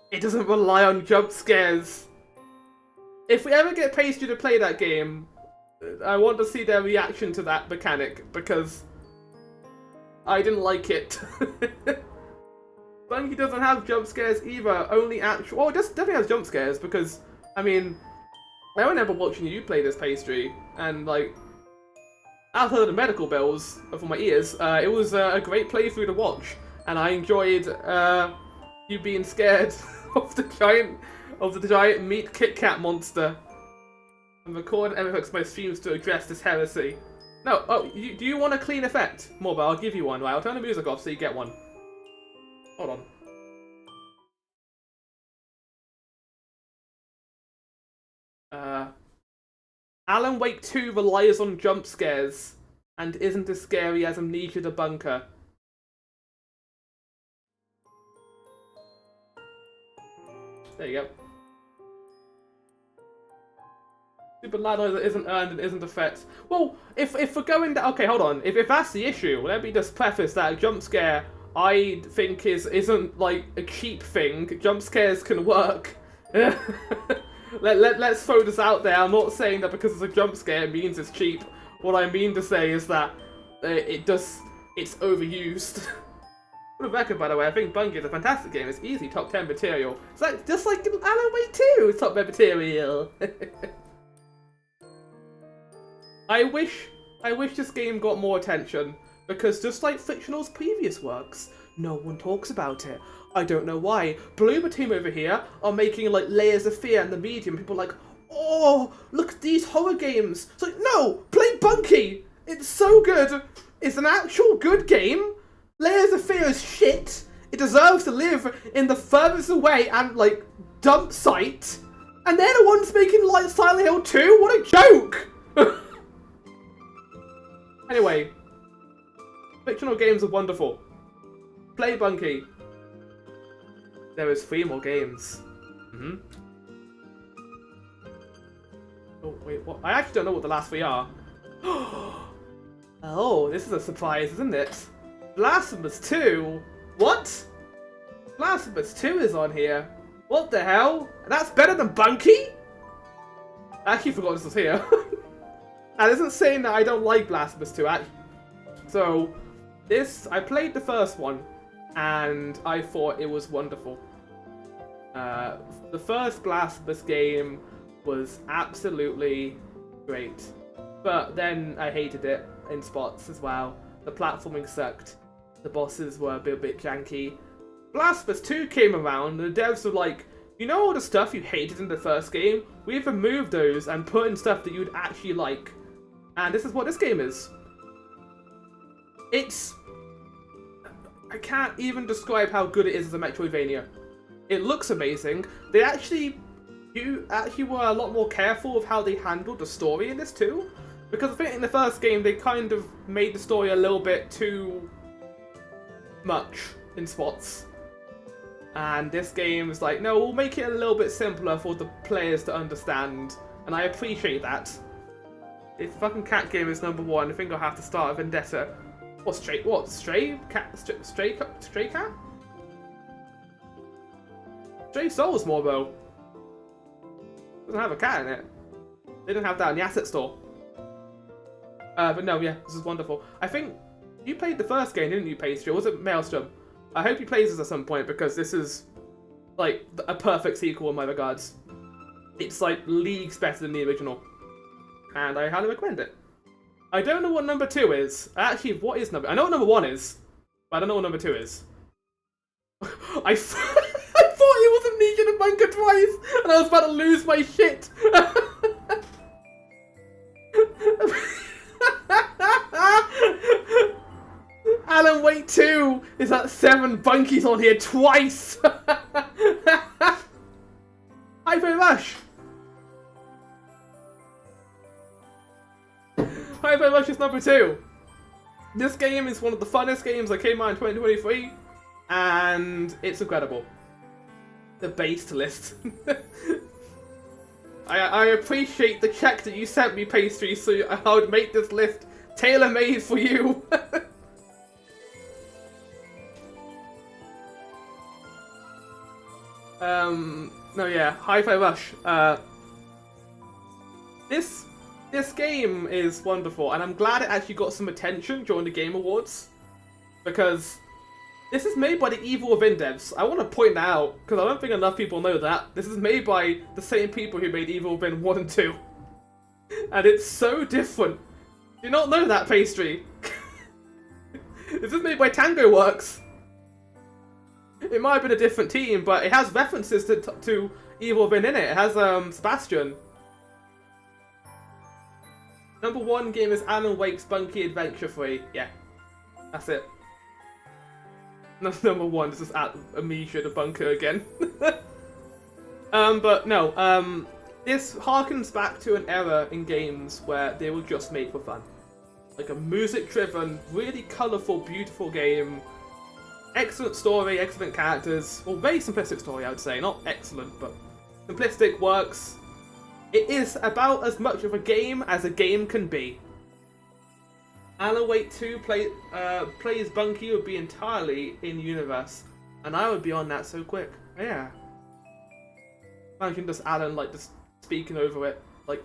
It doesn't rely on jump scares. If we ever get Pastry to play that game, I want to see their reaction to that mechanic, because I didn't like it. Bunky doesn't have jump scares either, only actual... Well, it just definitely has jump scares, because, I mean, I remember watching you play this Pastry, and, like, outside of the medical bills for my ears, it was a great playthrough to watch, and I enjoyed you being scared of the giant meat Kit Kat monster. I'm recording MFX my streams to address this heresy. No, do you want a clean effect? Morba, I'll give you one, right? I'll turn the music off so you get one. Hold on. Alan Wake 2 relies on jump scares and isn't as scary as Amnesia the Bunker. There you go. Super loud noise that isn't earned and isn't effect. Well, if we're going down... Okay, hold on. If that's the issue, let me just preface that a jump scare, I think, isn't, like, a cheap thing. Jump scares can work. Let's throw this out there. I'm not saying that because it's a jump scare it means it's cheap. What I mean to say is that it's overused. For the record, by the way, I think Bungie is a fantastic game. It's easy top 10 material. It's like just like Alan Wake 2 is top 10 material. I wish this game got more attention, because just like Fictional's previous works, no one talks about it. I don't know why. Bloober team over here are making like Layers of Fear in the medium. People are like, oh, look at these horror games. It's like, no, play Bunky. It's so good. It's an actual good game. Layers of Fear is shit. It deserves to live in the furthest away and like dump site. And they're the ones making like Silent Hill 2. What a joke. Anyway, fictional games are wonderful. Play Bunky. There is 3 more games. Oh, wait, what? I actually don't know what the last 3 are. Oh, this is a surprise, isn't it? Blasphemous 2? What? Blasphemous 2 is on here. What the hell? That's better than Bunky? I actually forgot this was here. And this isn't saying that I don't like Blasphemous 2, actually. So, I played the first one, and I thought it was wonderful. The first Blasphemous game was absolutely great. But then I hated it in spots as well. The platforming sucked. The bosses were a bit janky. Blasphemous 2 came around, and the devs were like, you know all the stuff you hated in the first game? We've removed those and put in stuff that you'd actually like. And this is what this game is. I can't even describe how good it is as a Metroidvania. It looks amazing. You actually were a lot more careful of how they handled the story in this too. Because I think in the first game they kind of made the story a little bit too much in spots. And this game is like, no, we'll make it a little bit simpler for the players to understand. And I appreciate that. If fucking cat game is number 1, I think I'll have to start a vendetta. What, stray cat? Stray cat? Stray Souls more though. Doesn't have a cat in it. They didn't have that in the asset store. But no, yeah, this is wonderful. I think you played the first game, didn't you, Pastry? Or was it Maelstrom? I hope you played this at some point, because this is like a perfect sequel in my regards. It's like leagues better than the original. And I highly recommend it. I don't know what number 2 is. Actually, what is number... I know what number 1 is, but I don't know what number 2 is. I thought it was Amnesia the Bunker And I was about to lose my shit. Alan Wake 2 is at 7. Bunky's on here twice. Hyper Rush. Hyper Rush is number 2. This game is one of the funnest games that came out in 2023, and it's incredible. The base list. I appreciate the check that you sent me, Pastry, so I would make this list tailor-made for you. No, yeah, Hi-Fi Rush. This game is wonderful, and I'm glad it actually got some attention during the Game Awards, because this is made by the Evil Within devs. I want to point that out, because I don't think enough people know that. This is made by the same people who made Evil Within 1 and 2. And it's so different. Do you not know that, Pastry? This is made by Tango Works. It might have been a different team, but it has references to Evil Within in it. It has Sebastian. Number 1 game is Alan Wake's Bunky Adventure 3. Yeah, that's it. Number 1 is just Amisha the Bunker again. But no, this harkens back to an era in games where they were just made for fun. Like a music-driven, really colourful, beautiful game. Excellent story, excellent characters. Well, very simplistic story, I would say. Not excellent, but simplistic, works. It is about as much of a game as a game can be. Alan Wake 2 plays Bunky would be entirely in universe, and I would be on that so quick. Yeah. Imagine just Alan just speaking over it. Like,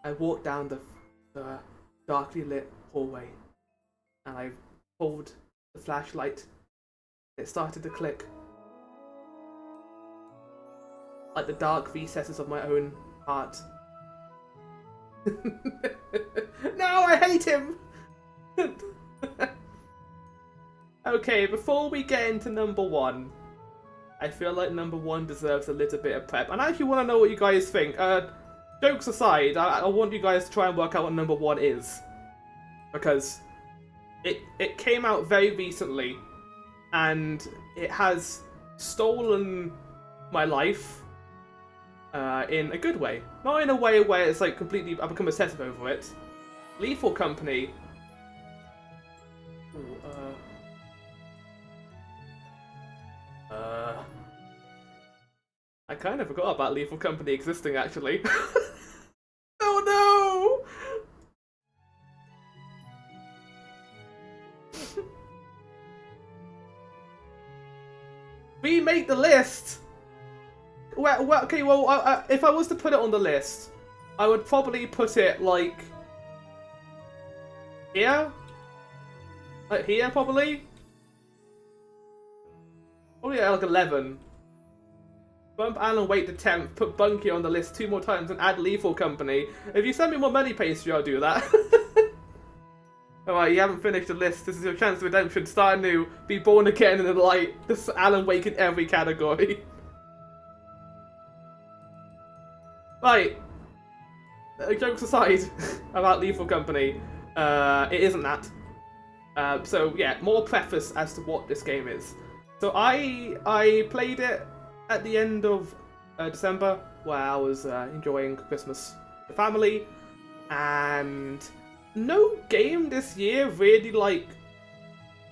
I walked down the darkly lit hallway, and I pulled the flashlight. It started to click. Like the dark recesses of my own heart. No, I hate him! Okay, before we get into number 1, I feel like number 1 deserves a little bit of prep. And I actually want to know what you guys think. Jokes aside, I want you guys to try and work out what number 1 is. Because it came out very recently, and it has stolen my life in a good way. Not in a way where it's like completely, I've become obsessive over it. Lethal Company. Ooh, I kind of forgot about Lethal Company existing, actually. Oh no! Remake the list! Well, okay, well, if I was to put it on the list, I would probably put it, like, here? Like here, probably? Oh yeah, like 11. Bump Alan Wake to 10th, put Bunky on the list 2 more times, and add Lethal Company. If you send me more money, Pastry, I'll do that. Alright, you haven't finished the list. This is your chance of redemption. Start anew. Be born again in the light. This is Alan Wake in every category. Right. Jokes aside about Lethal Company, it isn't that. So yeah, more preface as to what this game is. So I played it at the end of December, where I was enjoying Christmas with the family, and no game this year really like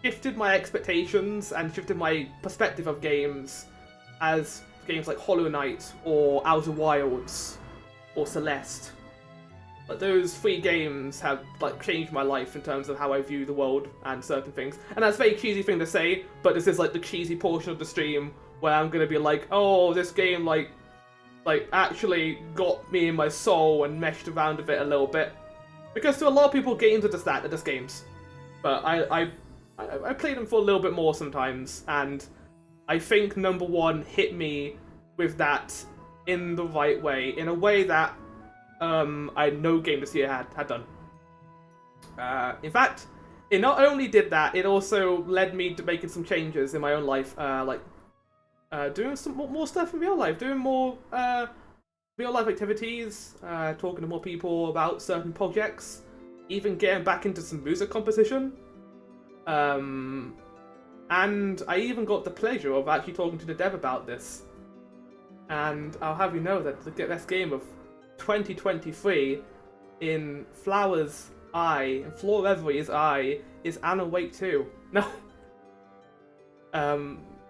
shifted my expectations and shifted my perspective of games as games like Hollow Knight or Outer Wilds or Celeste. Like, those 3 games have like changed my life in terms of how I view the world and certain things. And that's a very cheesy thing to say, but this is like the cheesy portion of the stream where I'm gonna be like, oh, this game like actually got me in my soul and meshed around with it a little bit. Because to a lot of people, games are just that, they're just games. But I play them for a little bit more sometimes, and I think number 1 hit me with that in the right way, in a way that no game this year had done. In fact, it not only did that, it also led me to making some changes in my own life. Like, doing some more stuff in real life, doing more real life activities, talking to more people about certain projects, even getting back into some music composition. And I even got the pleasure of actually talking to the dev about this. And I'll have you know that the best game of 2023 in Flower's eye, in Flora's eye, is Alan Wake 2. No.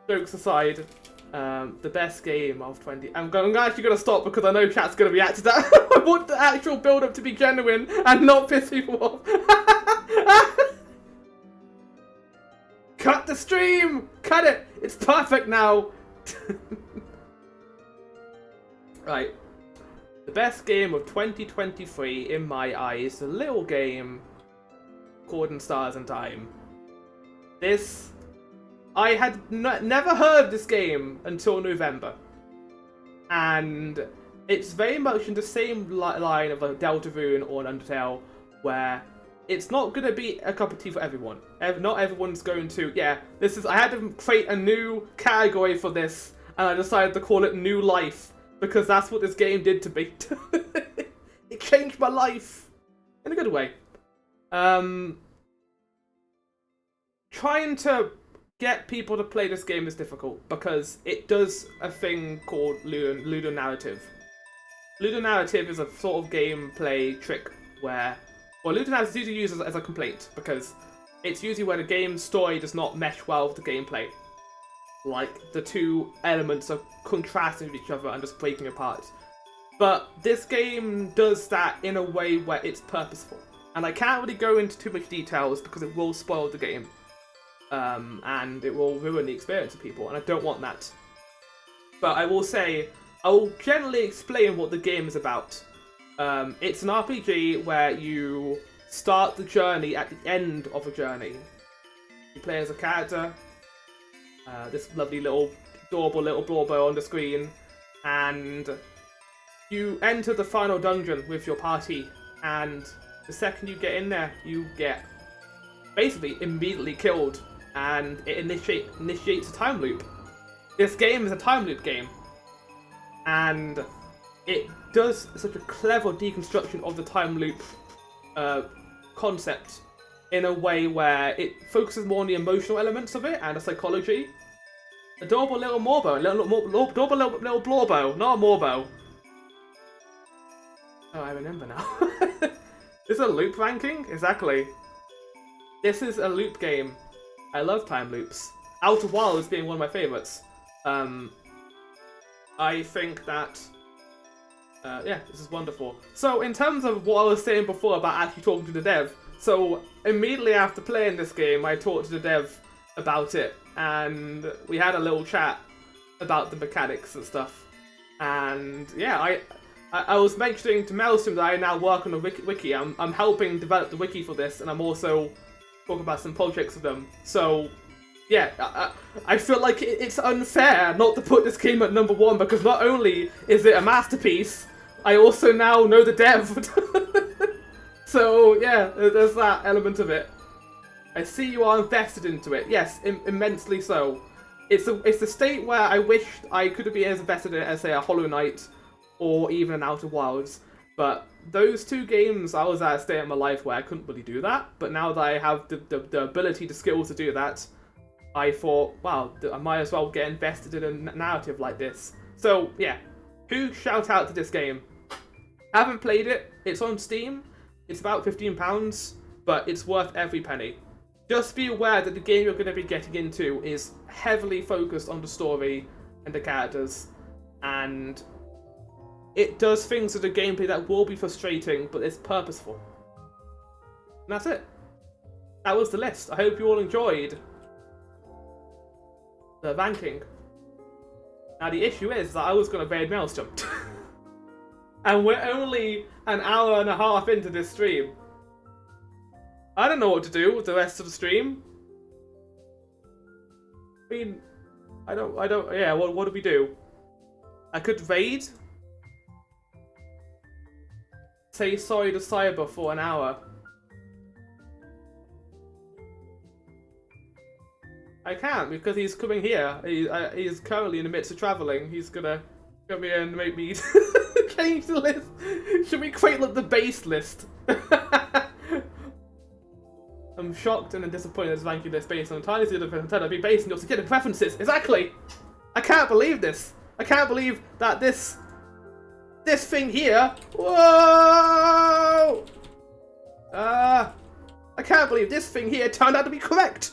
Jokes aside, the best game of 20. I'm actually going to stop because I know chat's going to react to that. I want the actual build-up to be genuine and not piss people off. Cut the stream! Cut it! It's perfect now! Right. The best game of 2023 in my eyes is a little game called In Stars and Time. This... I had never heard of this game until November. And it's very much in the same line of a Deltarune or an Undertale, where it's not going to be a cup of tea for everyone. Not everyone's going to... Yeah, this is... I had to create a new category for this, and I decided to call it New Life, because that's what this game did to me. It changed my life. In a good way. Trying to get people to play this game is difficult, because it does a thing called ludonarrative. Ludonarrative is a sort of gameplay trick where... Well, ludonarrative is usually used as a complaint, because it's usually where the game's story does not mesh well with the gameplay. Like, the two elements are contrasting with each other and just breaking apart. But this game does that in a way where it's purposeful. And I can't really go into too much details because it will spoil the game. And it will ruin the experience of people, and I don't want that. But I will say, I will generally explain what the game is about. It's an RPG where you start the journey at the end of a journey. You play as a character, this lovely little, adorable little blobber on the screen, and you enter the final dungeon with your party, and the second you get in there, you get basically immediately killed, and it initiates a time loop. This game is a time loop game, and it does such a clever deconstruction of the time loop concept in a way where it focuses more on the emotional elements of it and the psychology. Adorable little Morbo, adorable little Blorbo, not a Morbo. Oh, I remember now. This is a loop ranking? Exactly. This is a loop game. I love time loops. Outer Wilds being one of my favourites. I think that... yeah, this is wonderful. So, in terms of what I was saying before about actually talking to the dev, so immediately after playing this game, I talked to the dev about it, and we had a little chat about the mechanics and stuff. And yeah, I was mentioning to Maelstrom that I now work on a wiki. I'm helping develop the wiki for this, and I'm also talking about some projects with them. So yeah, I feel like it's unfair not to put this game at number 1, because not only is it a masterpiece, I also now know the dev. So yeah, there's that element of it. I see you are invested into it. Yes, immensely so. It's the state where I wish I could have been as invested in it as, say, a Hollow Knight or even an Outer Wilds. But those two games, I was at a state in my life where I couldn't really do that. But now that I have the ability, the skills to do that, I thought, wow, I might as well get invested in a narrative like this. So yeah, huge shout out to this game. Haven't played it. It's on Steam. It's about £15, but it's worth every penny. Just be aware that the game you're going to be getting into is heavily focused on the story and the characters, and it does things to the gameplay that will be frustrating, but it's purposeful. And that's it. That was the list. I hope you all enjoyed the ranking. Now the issue is that I was going to raid Maelstrom. And we're only an hour and a half into this stream. I don't know what to do with the rest of the stream. I mean, I don't, yeah, what do we do? I could raid. Say sorry to Cyber for an hour. I can't because he's coming here. He's currently in the midst of traveling. He's gonna come here and make me change the list. Should we create like the base list? I'm shocked and disappointed as ranking this based on entirely different to be based on your subjective preferences. Exactly. I can't believe this. I can't believe that this thing here. Whoa! I can't believe this thing here turned out to be correct.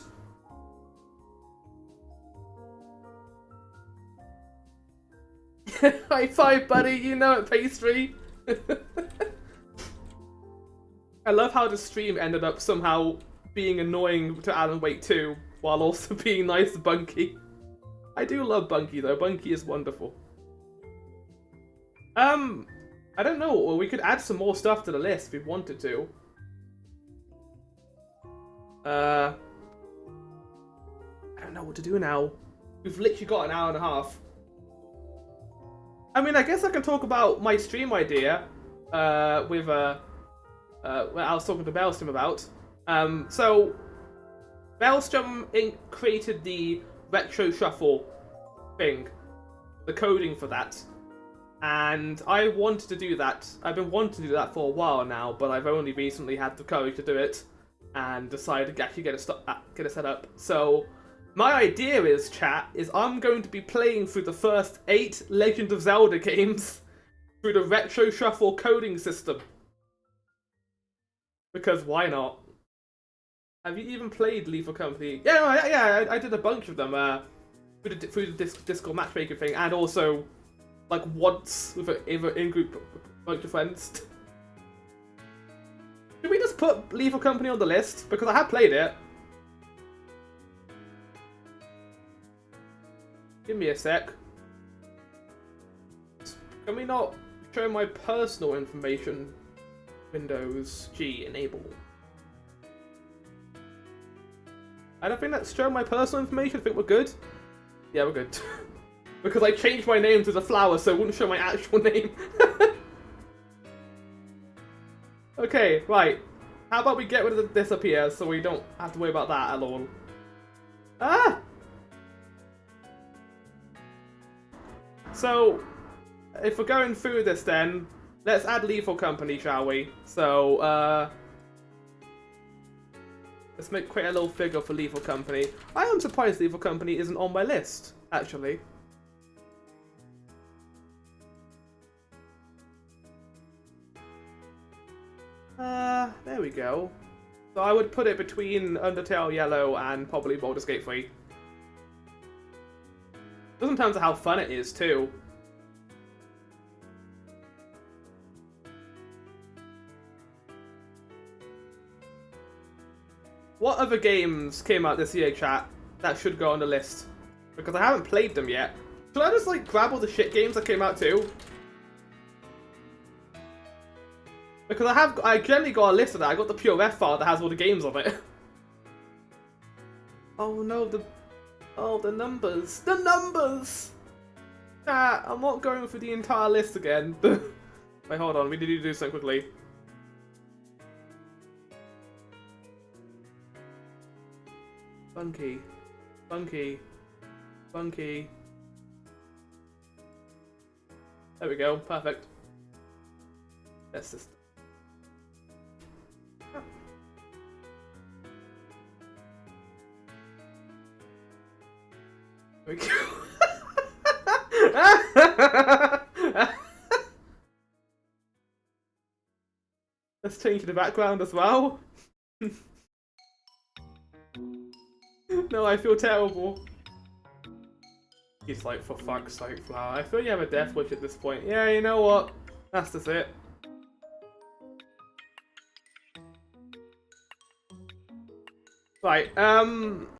High five, buddy. You know it, pastry. I love how the stream ended up somehow being annoying to Alan Wake 2, while also being nice to Bunky. I do love Bunky though. Bunky is wonderful. I don't know. Well, we could add some more stuff to the list if we wanted to. I don't know what to do now. We've literally got an hour and a half. I mean, I guess I can talk about my stream idea with what I was talking to Maelstrom about. So Maelstrom created the retro shuffle thing, the coding for that, and I wanted to do that. I've been wanting to do that for a while now, but I've only recently had the courage to do it and decided to actually get it set up. So my idea is, chat, is I'm going to be playing through the first 8 Legend of Zelda games through the retro shuffle coding system. Because why not? Have you even played Lethal Company? Yeah, I did a bunch of them through the Discord matchmaking thing, and also like once with an in-group bunch of friends. Should we just put Lethal Company on the list? Because I have played it. Give me a sec. Can we not show my personal information? Windows G enable. I don't think that's show my personal information. I think we're good. Yeah, we're good. Because I changed my name to the flower, so it wouldn't show my actual name. Okay, right. How about we get rid of this up here so we don't have to worry about that at all. Ah! So, if we're going through this then, let's add Lethal Company, shall we? So, let's create a little figure for Lethal Company. I am surprised Lethal Company isn't on my list, actually. There we go. So I would put it between Undertale Yellow and probably Baldur's Gate 3. Just in terms of how fun it is, too. What other games came out this year, chat, that should go on the list? Because I haven't played them yet. Should I just, like, grab all the shit games that came out, too? Because I generally got a list of that. I got the POF file that has all the games on it. Oh no, the numbers. The numbers! I'm not going through the entire list again. Wait, hold on. We need to do something quickly. Bunky. Bunky. Bunky. There we go. Perfect. That's just... There we go. Let's change the background as well. No, I feel terrible. He's like, for fuck's sake, Flower. I feel you have a death wish at this point. Yeah, you know what? That's just it. Right,